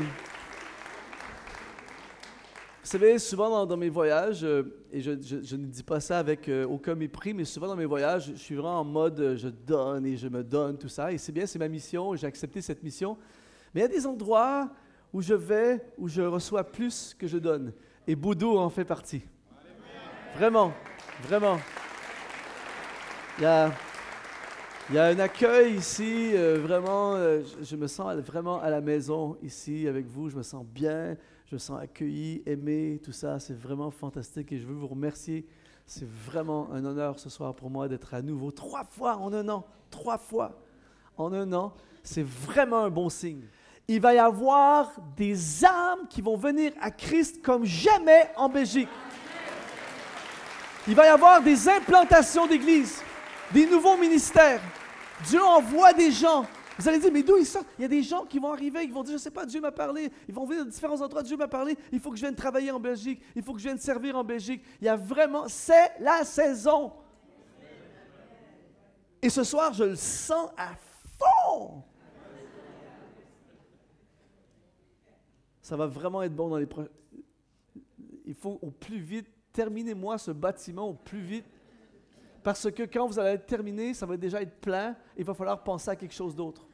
savez, souvent dans mes voyages, et je ne dis pas ça avec aucun mépris, mais souvent dans mes voyages, je suis vraiment en mode je donne et je me donne, tout ça. Et c'est bien, c'est ma mission, j'ai accepté cette mission. Mais il y a des endroits où je vais, où je reçois plus que je donne. Et Boudou en fait partie. Vraiment, vraiment. Il y a un accueil ici, vraiment, je me sens vraiment à la maison ici avec vous. Je me sens bien, je me sens accueilli, aimé, tout ça. C'est vraiment fantastique et je veux vous remercier. C'est vraiment un honneur ce soir pour moi d'être à nouveau 3 fois en un an. 3 fois en un an. C'est vraiment un bon signe. Il va y avoir des âmes qui vont venir à Christ comme jamais en Belgique. Il va y avoir des implantations d'églises. Des nouveaux ministères. Dieu envoie des gens. Vous allez dire, mais d'où ils sortent? Il y a des gens qui vont arriver, qui vont dire, je ne sais pas, Dieu m'a parlé. Ils vont venir de différents endroits, Dieu m'a parlé. Il faut que je vienne travailler en Belgique. Il faut que je vienne servir en Belgique. Il y a vraiment, c'est la saison. Et ce soir, je le sens à fond. Ça va vraiment être bon dans les prochains. Il faut au plus vite, terminez-moi ce bâtiment au plus vite. Parce que quand vous allez être terminé, ça va déjà être plein. Il va falloir penser à quelque chose d'autre.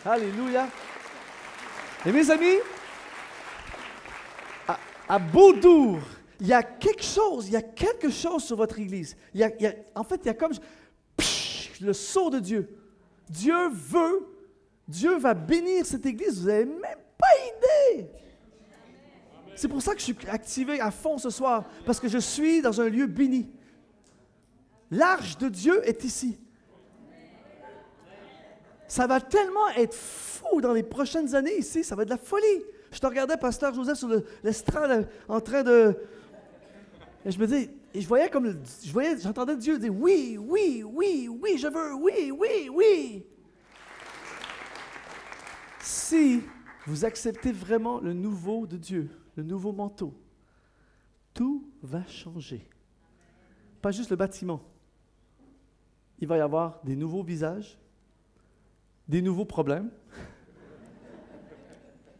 Alléluia. Et mes amis, à Beaudour, il y a quelque chose sur votre église. En fait, il y a comme le sceau de Dieu. Dieu va bénir cette église, vous n'avez même pas idée. C'est pour ça que je suis activé à fond ce soir, parce que je suis dans un lieu béni. L'arche de Dieu est ici. Ça va tellement être fou dans les prochaines années ici, ça va être de la folie. Je te regardais, Pasteur Joseph, sur l'estrade en train de... Et je me dis, et j'entendais Dieu dire, oui, oui, oui, oui, je veux, oui, oui, oui. Si vous acceptez vraiment le nouveau de Dieu, le nouveau manteau, tout va changer. Pas juste le bâtiment. Il va y avoir des nouveaux visages, des nouveaux problèmes,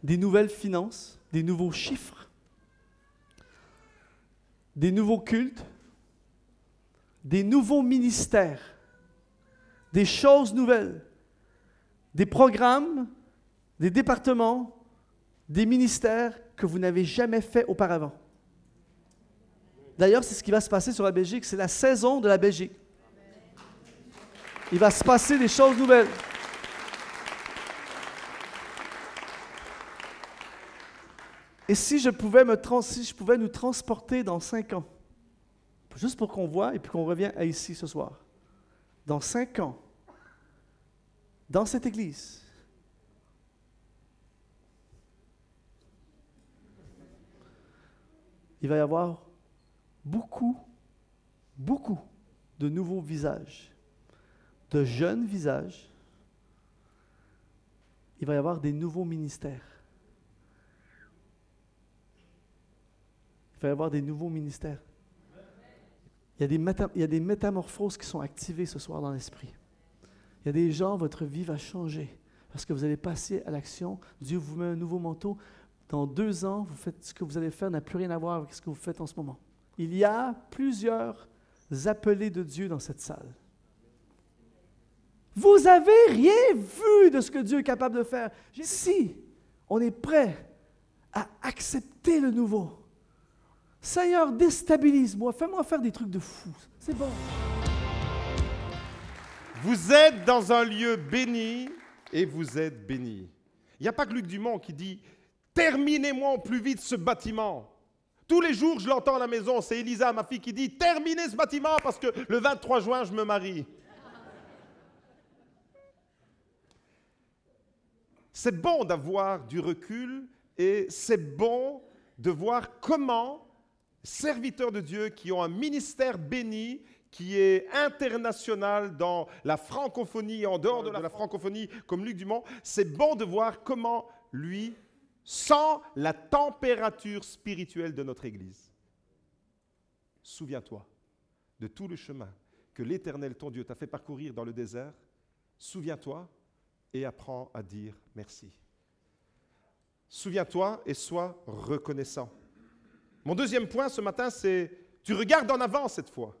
des nouvelles finances, des nouveaux chiffres, des nouveaux cultes, des nouveaux ministères, des choses nouvelles, des programmes, des départements, des ministères que vous n'avez jamais fait auparavant. D'ailleurs, c'est ce qui va se passer sur la Belgique. C'est la saison de la Belgique. Il va se passer des choses nouvelles. Et si je pouvais nous transporter dans 5 ans, juste pour qu'on voit et puis qu'on revienne à ici ce soir, dans 5 ans, dans cette église, il va y avoir beaucoup de nouveaux visages, de jeunes visages. Il va y avoir des nouveaux ministères. Il va y avoir des nouveaux ministères. Il y a des métamorphoses qui sont activées ce soir dans l'esprit. Il y a des gens, votre vie va changer parce que vous allez passer à l'action. Dieu vous met un nouveau manteau. Dans 2 ans, vous faites ce que vous allez faire n'a plus rien à voir avec ce que vous faites en ce moment. Il y a plusieurs appelés de Dieu dans cette salle. Vous n'avez rien vu de ce que Dieu est capable de faire. Si on est prêt à accepter le nouveau, Seigneur, déstabilise-moi, fais-moi faire des trucs de fou. C'est bon. Vous êtes dans un lieu béni et vous êtes béni. Il n'y a pas que Luc Dumont qui dit « Terminez-moi au plus vite ce bâtiment ». Tous les jours, je l'entends à la maison, c'est Elisa, ma fille, qui dit « Terminez ce bâtiment parce que le 23 juin, je me marie ». C'est bon d'avoir du recul et c'est bon de voir comment serviteurs de Dieu qui ont un ministère béni, qui est international dans la francophonie et en dehors de la francophonie, comme Luc Dumont, c'est bon de voir comment lui sent la température spirituelle de notre Église. Souviens-toi de tout le chemin que l'Éternel, ton Dieu, t'a fait parcourir dans le désert. Souviens-toi et apprends à dire merci. Souviens-toi et sois reconnaissant. Mon deuxième point ce matin, c'est tu regardes en avant cette fois.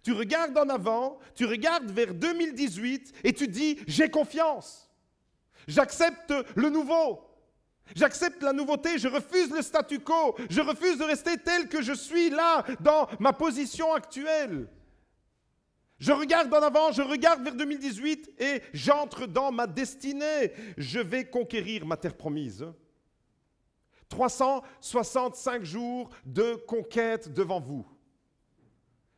Tu regardes en avant, tu regardes vers 2018 et tu dis « j'ai confiance, j'accepte le nouveau, j'accepte la nouveauté, je refuse le statu quo, je refuse de rester tel que je suis là dans ma position actuelle. Je regarde en avant, je regarde vers 2018 et j'entre dans ma destinée. Je vais conquérir ma terre promise. » 365 jours de conquête devant vous.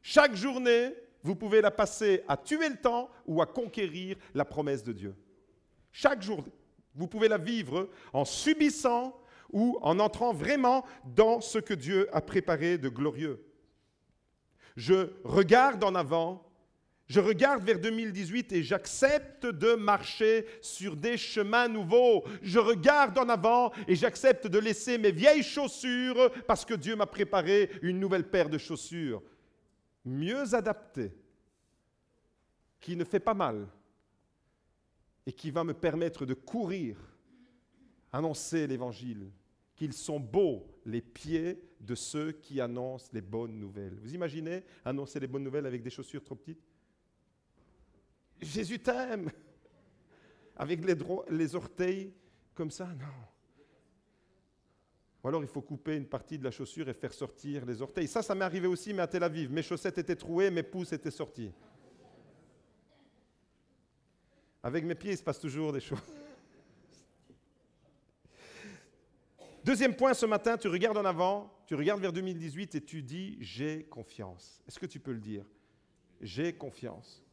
Chaque journée, vous pouvez la passer à tuer le temps ou à conquérir la promesse de Dieu. Chaque jour, vous pouvez la vivre en subissant ou en entrant vraiment dans ce que Dieu a préparé de glorieux. Je regarde en avant, je regarde vers 2018 et j'accepte de marcher sur des chemins nouveaux. Je regarde en avant et j'accepte de laisser mes vieilles chaussures parce que Dieu m'a préparé une nouvelle paire de chaussures. Mieux adaptée, qui ne fait pas mal et qui va me permettre de courir, annoncer l'Évangile, qu'ils sont beaux les pieds de ceux qui annoncent les bonnes nouvelles. Vous imaginez annoncer les bonnes nouvelles avec des chaussures trop petites? Jésus t'aime. Avec les orteils comme ça, non. Ou alors il faut couper une partie de la chaussure et faire sortir les orteils. Ça m'est arrivé aussi, mais à Tel Aviv. Mes chaussettes étaient trouées, mes pouces étaient sortis. Avec mes pieds, il se passe toujours des choses. Deuxième point ce matin, tu regardes en avant, tu regardes vers 2018 et tu dis « j'ai confiance ». Est-ce que tu peux le dire? J'ai confiance.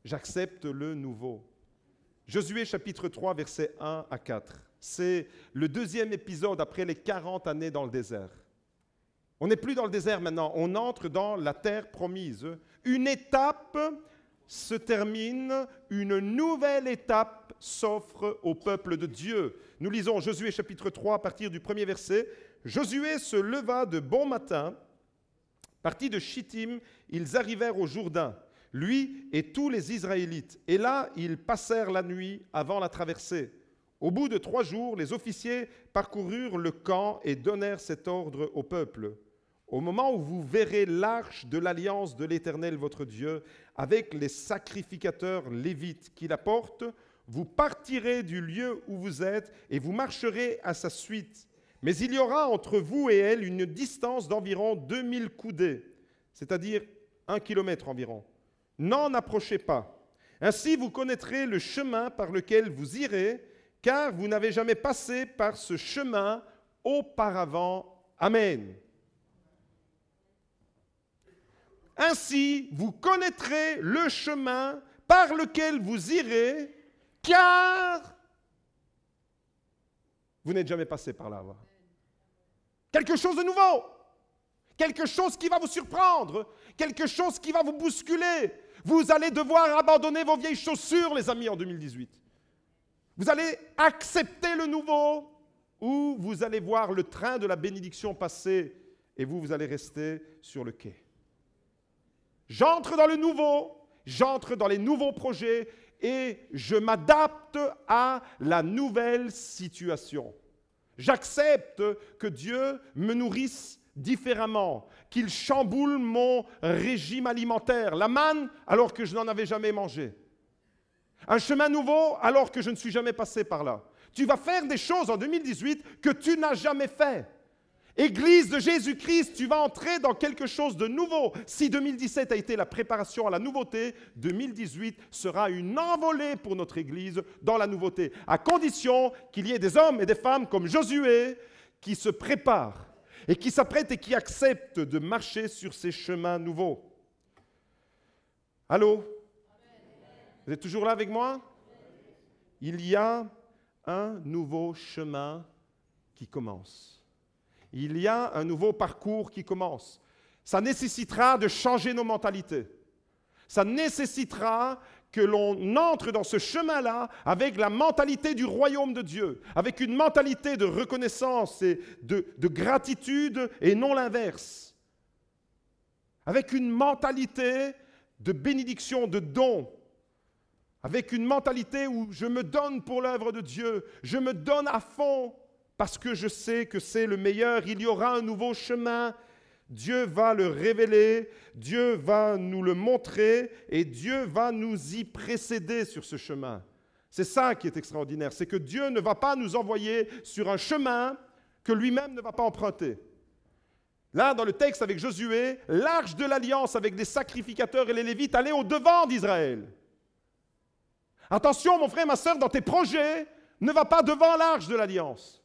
J'accepte le nouveau. Josué chapitre 3, versets 1 à 4. C'est le deuxième épisode après les 40 années dans le désert. On n'est plus dans le désert maintenant, on entre dans la terre promise. Une étape se termine, une nouvelle étape s'offre au peuple de Dieu. Nous lisons Josué chapitre 3 à partir du premier verset. Josué se leva de bon matin, partis de Chittim, ils arrivèrent au Jourdain, lui et tous les Israélites. Et là, ils passèrent la nuit avant la traversée. Au bout de 3 jours, les officiers parcoururent le camp et donnèrent cet ordre au peuple. Au moment où vous verrez l'arche de l'alliance de l'Éternel votre Dieu, avec les sacrificateurs lévites qui la portent, vous partirez du lieu où vous êtes et vous marcherez à sa suite. Mais il y aura entre vous et elle une distance d'environ 2000 coudées, c'est-à-dire 1 kilomètre environ. N'en approchez pas. Ainsi vous connaîtrez le chemin par lequel vous irez, car vous n'avez jamais passé par ce chemin auparavant. Amen. Ainsi, vous connaîtrez le chemin par lequel vous irez, car vous n'êtes jamais passé par là. Quelque chose de nouveau, quelque chose qui va vous surprendre, quelque chose qui va vous bousculer. Vous allez devoir abandonner vos vieilles chaussures, les amis, en 2018. Vous allez accepter le nouveau, ou vous allez voir le train de la bénédiction passer, et vous allez rester sur le quai. J'entre dans le nouveau, j'entre dans les nouveaux projets et je m'adapte à la nouvelle situation. J'accepte que Dieu me nourrisse différemment, qu'il chamboule mon régime alimentaire. La manne alors que je n'en avais jamais mangé. Un chemin nouveau alors que je ne suis jamais passé par là. Tu vas faire des choses en 2018 que tu n'as jamais fait. Église de Jésus-Christ, tu vas entrer dans quelque chose de nouveau. Si 2017 a été la préparation à la nouveauté, 2018 sera une envolée pour notre Église dans la nouveauté, à condition qu'il y ait des hommes et des femmes comme Josué qui se préparent et qui s'apprêtent et qui acceptent de marcher sur ces chemins nouveaux. Allô? Vous êtes toujours là avec moi? Il y a un nouveau chemin qui commence. Il y a un nouveau parcours qui commence. Ça nécessitera de changer nos mentalités. Ça nécessitera que l'on entre dans ce chemin-là avec la mentalité du royaume de Dieu, avec une mentalité de reconnaissance et de gratitude et non l'inverse. Avec une mentalité de bénédiction, de don. Avec une mentalité où je me donne pour l'œuvre de Dieu, je me donne à fond. Parce que je sais que c'est le meilleur, il y aura un nouveau chemin. Dieu va le révéler, Dieu va nous le montrer et Dieu va nous y précéder sur ce chemin. C'est ça qui est extraordinaire, c'est que Dieu ne va pas nous envoyer sur un chemin que lui-même ne va pas emprunter. Là, dans le texte avec Josué, l'arche de l'alliance avec les sacrificateurs et les Lévites allait au-devant d'Israël. Attention, mon frère, ma soeur, dans tes projets, ne va pas devant l'arche de l'alliance.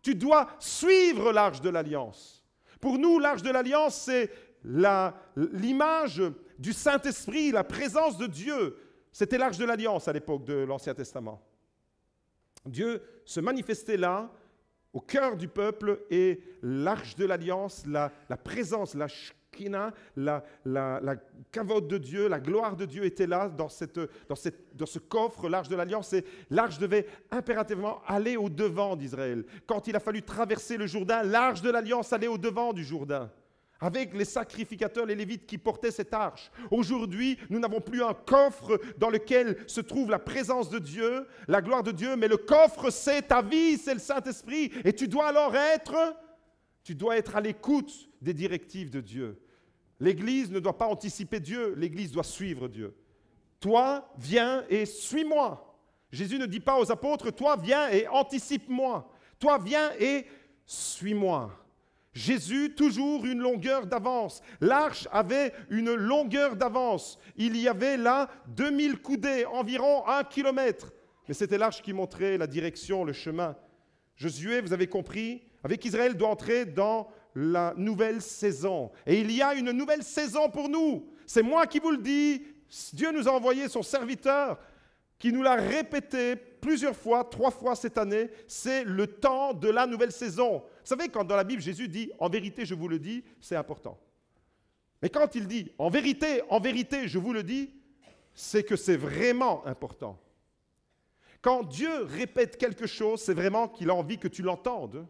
Tu dois suivre l'arche de l'alliance. Pour nous, l'arche de l'alliance, c'est l'image du Saint-Esprit, la présence de Dieu. C'était l'arche de l'alliance à l'époque de l'Ancien Testament. Dieu se manifestait là, au cœur du peuple, et l'arche de l'alliance, la présence, la Shekinah, la kavod de Dieu, la gloire de Dieu était là dans ce coffre, l'arche de l'Alliance. Et l'arche devait impérativement aller au-devant d'Israël. Quand il a fallu traverser le Jourdain, l'arche de l'Alliance allait au-devant du Jourdain, avec les sacrificateurs, les Lévites qui portaient cette arche. Aujourd'hui, nous n'avons plus un coffre dans lequel se trouve la présence de Dieu, la gloire de Dieu, mais le coffre, c'est ta vie, c'est le Saint-Esprit. Et tu dois alors être à l'écoute des directives de Dieu. L'Église ne doit pas anticiper Dieu, l'Église doit suivre Dieu. Toi, viens et suis-moi. Jésus ne dit pas aux apôtres, toi, viens et anticipe-moi. Toi, viens et suis-moi. Jésus, toujours une longueur d'avance. L'arche avait une longueur d'avance. Il y avait là 2000 coudées, environ 1 kilomètre. Mais c'était l'arche qui montrait la direction, le chemin. Josué, vous avez compris, avec Israël doit entrer dans la nouvelle saison. Et il y a une nouvelle saison pour nous. C'est moi qui vous le dis. Dieu nous a envoyé son serviteur qui nous l'a répété plusieurs fois, 3 fois cette année. C'est le temps de la nouvelle saison. Vous savez, quand dans la Bible, Jésus dit « En vérité, je vous le dis », c'est important. Mais quand il dit « En vérité, je vous le dis », c'est que c'est vraiment important. Quand Dieu répète quelque chose, c'est vraiment qu'il a envie que tu l'entendes.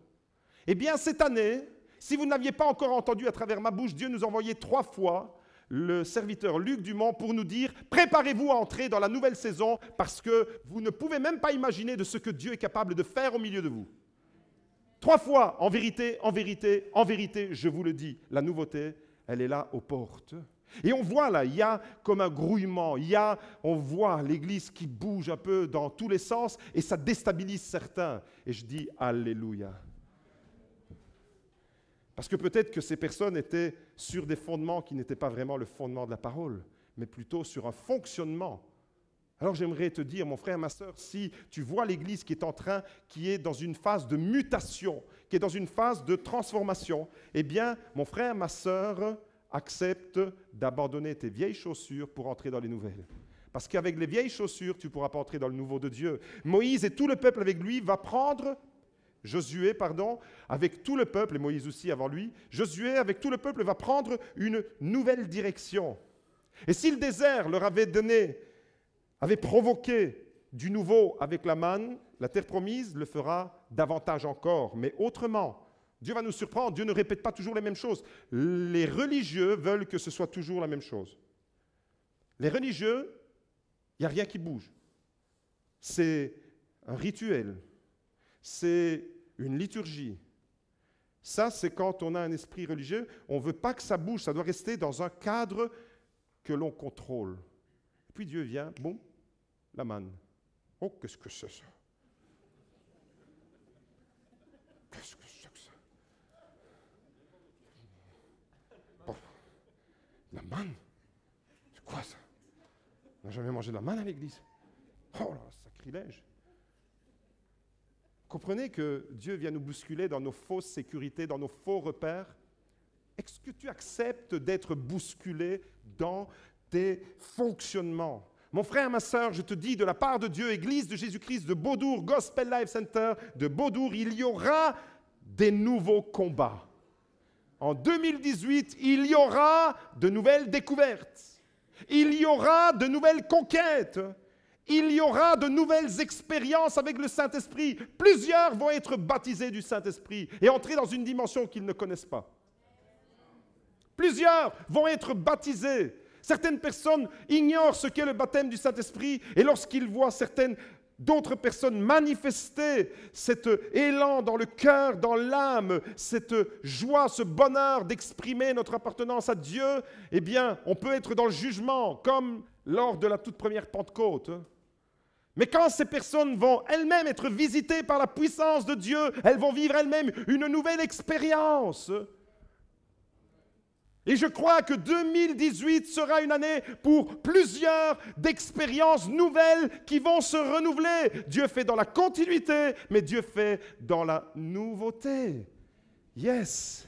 Eh bien, cette année, si vous n'aviez pas encore entendu à travers ma bouche, Dieu nous a envoyé 3 fois le serviteur Luc Dumont pour nous dire « Préparez-vous à entrer dans la nouvelle saison parce que vous ne pouvez même pas imaginer de ce que Dieu est capable de faire au milieu de vous. » 3 fois, en vérité, je vous le dis, la nouveauté, elle est là aux portes. Et on voit là, il y a comme un grouillement, on voit l'Église qui bouge un peu dans tous les sens et ça déstabilise certains. Et je dis Alléluia. Parce que peut-être que ces personnes étaient sur des fondements qui n'étaient pas vraiment le fondement de la parole, mais plutôt sur un fonctionnement. Alors j'aimerais te dire, mon frère, ma sœur, si tu vois l'Église qui est dans une phase de mutation, qui est dans une phase de transformation, eh bien, mon frère, ma sœur, accepte d'abandonner tes vieilles chaussures pour entrer dans les nouvelles. Parce qu'avec les vieilles chaussures, tu ne pourras pas entrer dans le nouveau de Dieu. Moïse et tout le peuple avec lui Josué, avec tout le peuple, et Moïse aussi avant lui, Josué, avec tout le peuple, va prendre une nouvelle direction. Et si le désert leur avait provoqué du nouveau avec la manne, la terre promise le fera davantage encore, mais autrement. Dieu va nous surprendre, Dieu ne répète pas toujours les mêmes choses. Les religieux veulent que ce soit toujours la même chose. Les religieux, il n'y a rien qui bouge. C'est un rituel, c'est une liturgie. Ça, c'est quand on a un esprit religieux, on ne veut pas que ça bouge, ça doit rester dans un cadre que l'on contrôle. Et puis Dieu vient, boum, la manne. Oh, qu'est-ce que c'est ça? Qu'est-ce que c'est que ça? Bon, la manne? C'est quoi ça? On n'a jamais mangé de la manne à l'église. Oh là, sacrilège. Comprenez que Dieu vient nous bousculer dans nos fausses sécurités, dans nos faux repères. Est-ce que tu acceptes d'être bousculé dans tes fonctionnements? Mon frère, ma sœur, je te dis de la part de Dieu, Église de Jésus-Christ, de Beaudour, Gospel Life Center, de Beaudour, il y aura des nouveaux combats. En 2018, il y aura de nouvelles découvertes. Il y aura de nouvelles conquêtes. Il y aura de nouvelles expériences avec le Saint-Esprit. Plusieurs vont être baptisés du Saint-Esprit et entrer dans une dimension qu'ils ne connaissent pas. Plusieurs vont être baptisés. Certaines personnes ignorent ce qu'est le baptême du Saint-Esprit et lorsqu'ils voient d'autres personnes manifester cet élan dans le cœur, dans l'âme, cette joie, ce bonheur d'exprimer notre appartenance à Dieu, eh bien, on peut être dans le jugement, comme lors de la toute première Pentecôte. Mais quand ces personnes vont elles-mêmes être visitées par la puissance de Dieu, elles vont vivre elles-mêmes une nouvelle expérience. Et je crois que 2018 sera une année pour plusieurs d'expériences nouvelles qui vont se renouveler. Dieu fait dans la continuité, mais Dieu fait dans la nouveauté. Yes!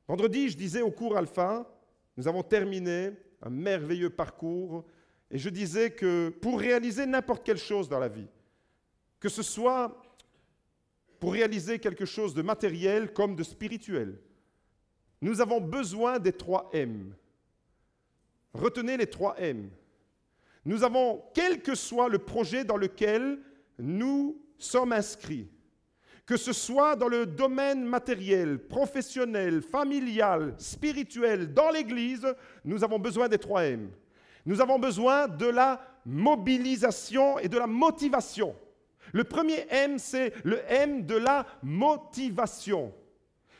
Vendredi, je disais au cours Alpha, nous avons terminé un merveilleux parcours et je disais que pour réaliser n'importe quelle chose dans la vie, que ce soit pour réaliser quelque chose de matériel comme de spirituel, nous avons besoin des 3 M. Retenez les 3 M. Nous avons, quel que soit le projet dans lequel nous sommes inscrits, que ce soit dans le domaine matériel, professionnel, familial, spirituel, dans l'Église, nous avons besoin des 3 M. Nous avons besoin de la mobilisation et de la motivation. Le premier M, c'est le M de la motivation.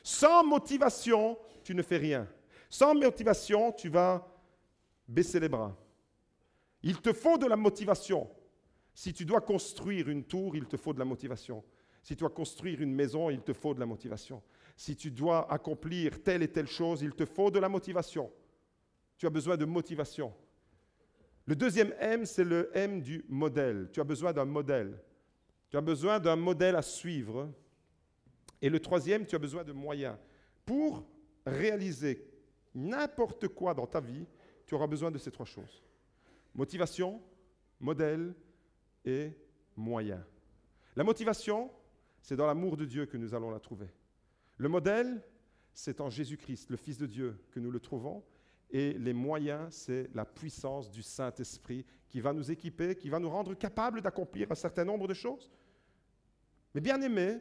Sans motivation, tu ne fais rien. Sans motivation, tu vas baisser les bras. Il te faut de la motivation. Si tu dois construire une tour, il te faut de la motivation. Si tu dois construire une maison, il te faut de la motivation. Si tu dois accomplir telle et telle chose, il te faut de la motivation. Tu as besoin de motivation. Le deuxième M, c'est le M du modèle. Tu as besoin d'un modèle. Tu as besoin d'un modèle à suivre. Et le troisième, tu as besoin de moyens. Pour réaliser n'importe quoi dans ta vie, tu auras besoin de ces 3 choses. Motivation, modèle et moyens. La motivation, c'est dans l'amour de Dieu que nous allons la trouver. Le modèle, c'est en Jésus-Christ, le Fils de Dieu, que nous le trouvons. Et les moyens, c'est la puissance du Saint-Esprit qui va nous équiper, qui va nous rendre capables d'accomplir un certain nombre de choses. Mais bien aimés,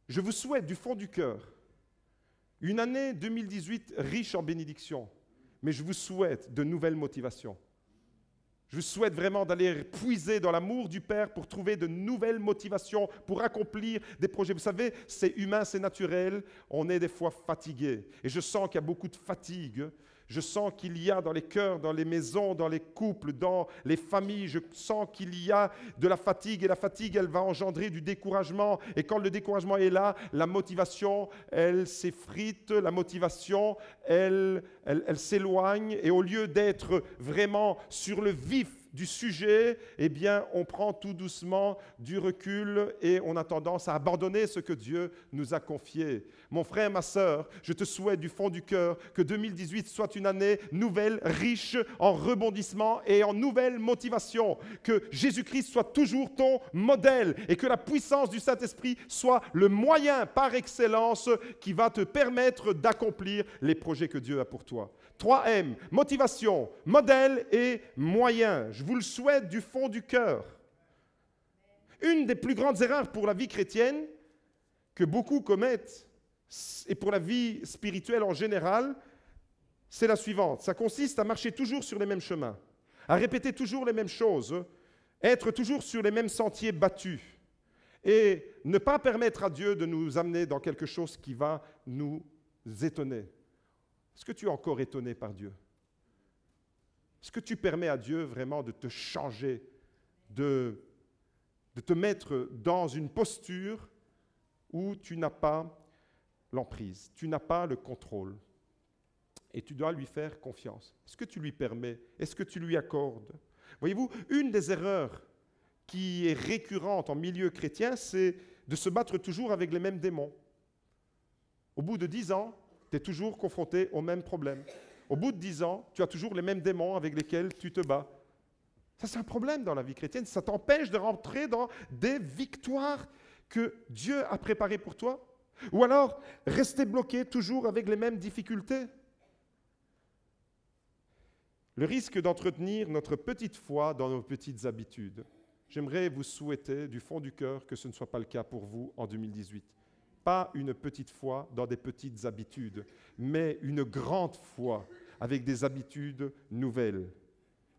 je vous souhaite du fond du cœur une année 2018 riche en bénédictions, mais je vous souhaite de nouvelles motivations. Je vous souhaite vraiment d'aller puiser dans l'amour du Père pour trouver de nouvelles motivations, pour accomplir des projets. Vous savez, c'est humain, c'est naturel, on est des fois fatigué. Et je sens qu'il y a beaucoup de fatigue. Je sens qu'il y a dans les cœurs, dans les maisons, dans les couples, dans les familles, je sens qu'il y a de la fatigue. Et la fatigue, elle va engendrer du découragement. Et quand le découragement est là, la motivation, elle s'effrite. La motivation, elle s'éloigne. Et au lieu d'être vraiment sur le vif du sujet, eh bien, on prend tout doucement du recul et on a tendance à abandonner ce que Dieu nous a confié. Mon frère, ma sœur, je te souhaite du fond du cœur que 2018 soit une année nouvelle, riche en rebondissements et en nouvelles motivations. Que Jésus-Christ soit toujours ton modèle et que la puissance du Saint-Esprit soit le moyen par excellence qui va te permettre d'accomplir les projets que Dieu a pour toi. 3M, motivation, modèle et moyen. Je vous le souhaite du fond du cœur. Une des plus grandes erreurs pour la vie chrétienne que beaucoup commettent, et pour la vie spirituelle en général, c'est la suivante. Ça consiste à marcher toujours sur les mêmes chemins, à répéter toujours les mêmes choses, être toujours sur les mêmes sentiers battus et ne pas permettre à Dieu de nous amener dans quelque chose qui va nous étonner. Est-ce que tu es encore étonné par Dieu? Est-ce que tu permets à Dieu vraiment de te changer, de te mettre dans une posture où tu n'as pas l'emprise, tu n'as pas le contrôle et tu dois lui faire confiance? Est-ce que tu lui permets? Est-ce que tu lui accordes? Voyez-vous, une des erreurs qui est récurrente en milieu chrétien, c'est de se battre toujours avec les mêmes démons. Au bout de 10 ans, tu es toujours confronté au même problème. Au bout de 10 ans, tu as toujours les mêmes démons avec lesquels tu te bats. Ça, c'est un problème dans la vie chrétienne. Ça t'empêche de rentrer dans des victoires que Dieu a préparées pour toi. Ou alors, rester bloqué toujours avec les mêmes difficultés. Le risque d'entretenir notre petite foi dans nos petites habitudes. J'aimerais vous souhaiter du fond du cœur que ce ne soit pas le cas pour vous en 2018. Pas une petite foi dans des petites habitudes, mais une grande foi avec des habitudes nouvelles.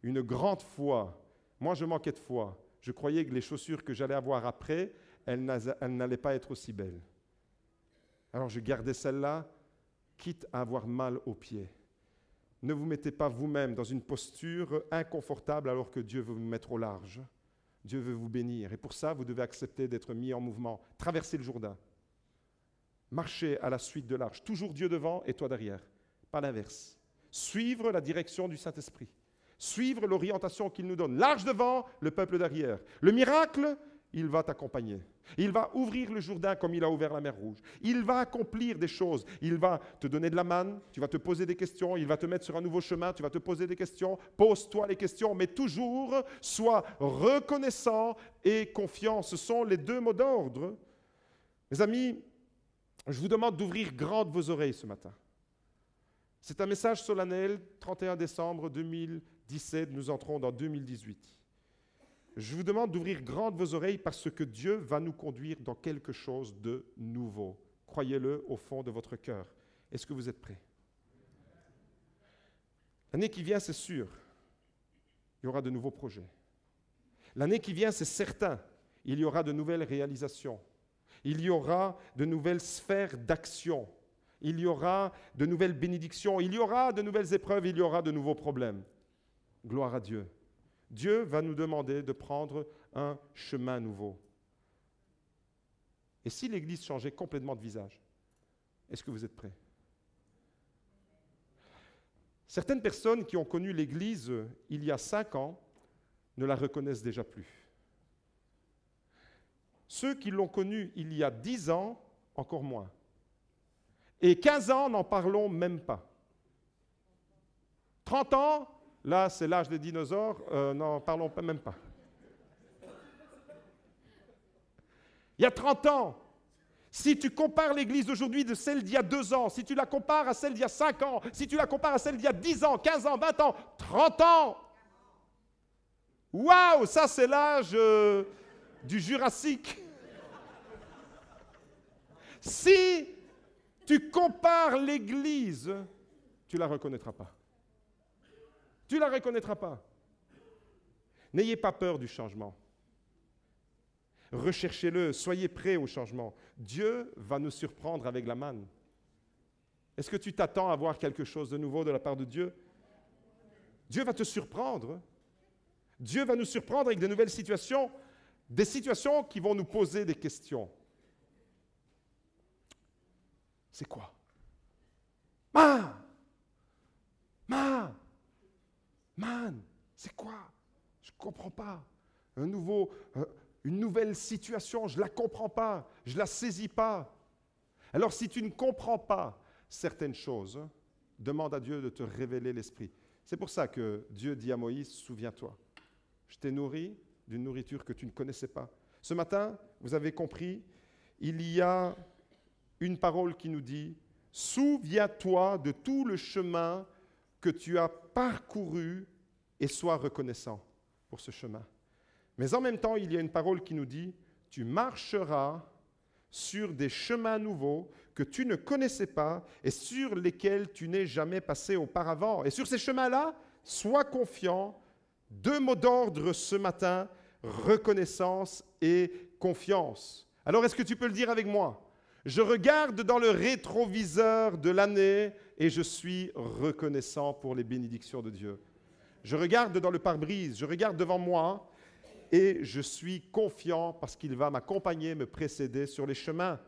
Une grande foi. Moi, je manquais de foi. Je croyais que les chaussures que j'allais avoir après, elles n'allaient pas être aussi belles. Alors, je gardais celles-là, quitte à avoir mal aux pieds. Ne vous mettez pas vous-même dans une posture inconfortable alors que Dieu veut vous mettre au large. Dieu veut vous bénir. Et pour ça, vous devez accepter d'être mis en mouvement. Traversez le Jourdain. Marcher à la suite de l'arche, toujours Dieu devant et toi derrière, pas l'inverse. Suivre la direction du Saint-Esprit, suivre l'orientation qu'il nous donne. L'arche devant, le peuple derrière. Le miracle, il va t'accompagner. Il va ouvrir le Jourdain comme il a ouvert la mer Rouge. Il va accomplir des choses. Il va te donner de la manne, tu vas te poser des questions, il va te mettre sur un nouveau chemin, tu vas te poser des questions. Pose-toi les questions, mais toujours sois reconnaissant et confiant. Ce sont les 2 mots d'ordre. Mes amis, je vous demande d'ouvrir grandes vos oreilles ce matin. C'est un message solennel, 31 décembre 2017, nous entrons dans 2018. Je vous demande d'ouvrir grandes vos oreilles parce que Dieu va nous conduire dans quelque chose de nouveau. Croyez-le au fond de votre cœur. Est-ce que vous êtes prêts? L'année qui vient, c'est sûr, il y aura de nouveaux projets. L'année qui vient, c'est certain, il y aura de nouvelles réalisations. Il y aura de nouvelles sphères d'action. Il y aura de nouvelles bénédictions. Il y aura de nouvelles épreuves. Il y aura de nouveaux problèmes. Gloire à Dieu. Dieu va nous demander de prendre un chemin nouveau. Et si l'Église changeait complètement de visage, est-ce que vous êtes prêts? Certaines personnes qui ont connu l'Église il y a 5 ans ne la reconnaissent déjà plus. Ceux qui l'ont connue il y a 10 ans, encore moins. Et 15 ans, n'en parlons même pas. 30 ans, là c'est l'âge des dinosaures, n'en parlons même pas. Il y a 30 ans, si tu compares l'Église d'aujourd'hui de celle d'il y a 2 ans, si tu la compares à celle d'il y a 5 ans, si tu la compares à celle d'il y a 10 ans, 15 ans, 20 ans, 30 ans, waouh, ça c'est l'âge du Jurassique. Si tu compares l'Église, tu ne la reconnaîtras pas. Tu ne la reconnaîtras pas. N'ayez pas peur du changement. Recherchez-le, soyez prêts au changement. Dieu va nous surprendre avec la manne. Est-ce que tu t'attends à voir quelque chose de nouveau de la part de Dieu? Dieu va te surprendre. Dieu va nous surprendre avec de nouvelles situations, des situations qui vont nous poser des questions. C'est quoi? Man, c'est quoi? Je ne comprends pas. Une nouvelle situation, je ne la comprends pas, je ne la saisis pas. Alors si tu ne comprends pas certaines choses, demande à Dieu de te révéler l'Esprit. C'est pour ça que Dieu dit à Moïse, souviens-toi, je t'ai nourri d'une nourriture que tu ne connaissais pas. Ce matin, vous avez compris, il y a une parole qui nous dit, souviens-toi de tout le chemin que tu as parcouru et sois reconnaissant pour ce chemin. Mais en même temps, il y a une parole qui nous dit, tu marcheras sur des chemins nouveaux que tu ne connaissais pas et sur lesquels tu n'es jamais passé auparavant. Et sur ces chemins-là, sois confiant. 2 mots d'ordre ce matin, reconnaissance et confiance. Alors, est-ce que tu peux le dire avec moi? Je regarde dans le rétroviseur de l'année et je suis reconnaissant pour les bénédictions de Dieu. Je regarde dans le pare-brise, je regarde devant moi et je suis confiant parce qu'il va m'accompagner, me précéder sur les chemins.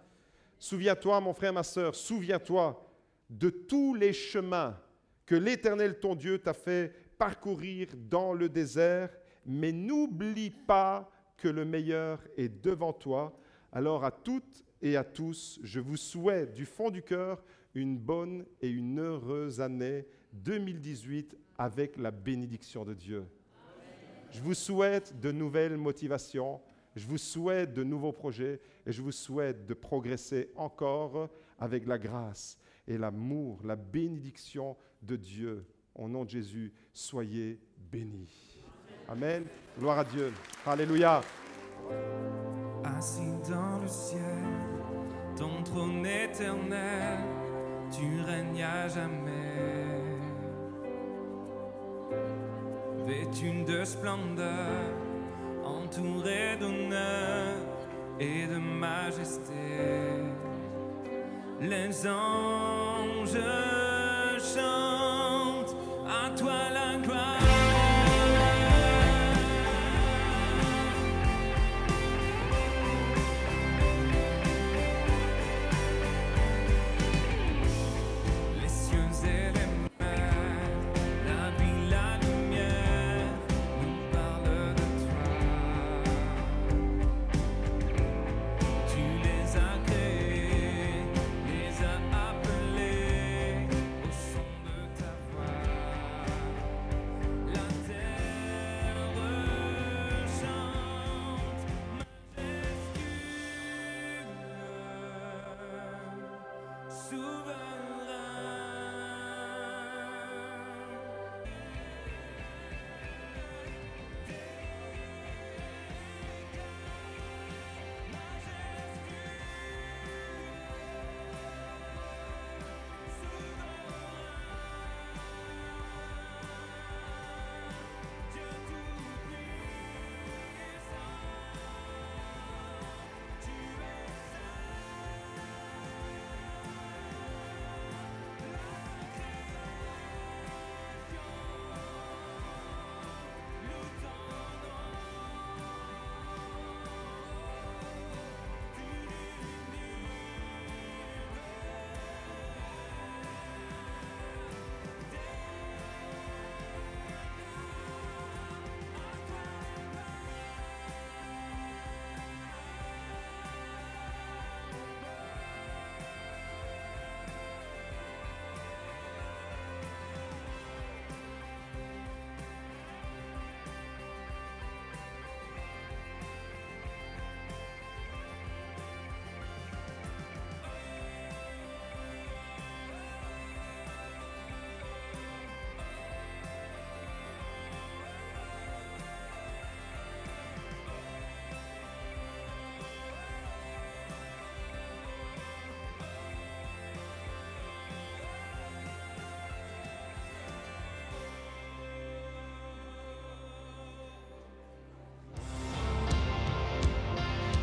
Souviens-toi, mon frère, ma sœur, souviens-toi de tous les chemins que l'Éternel, ton Dieu, t'a fait parcourir dans le désert, mais n'oublie pas que le meilleur est devant toi. Alors à toutes et à tous, je vous souhaite du fond du cœur une bonne et une heureuse année 2018 avec la bénédiction de Dieu. Amen. Je vous souhaite de nouvelles motivations, je vous souhaite de nouveaux projets et je vous souhaite de progresser encore avec la grâce et l'amour, la bénédiction de Dieu. Au nom de Jésus, soyez bénis. Amen. Gloire à Dieu. Alléluia. Assis dans le ciel, ton trône éternel, tu règnes à jamais. Vêtu de splendeur, entouré d'honneur et de majesté, les anges chantent à toi la gloire.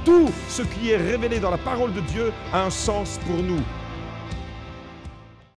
Tout ce qui est révélé dans la parole de Dieu a un sens pour nous.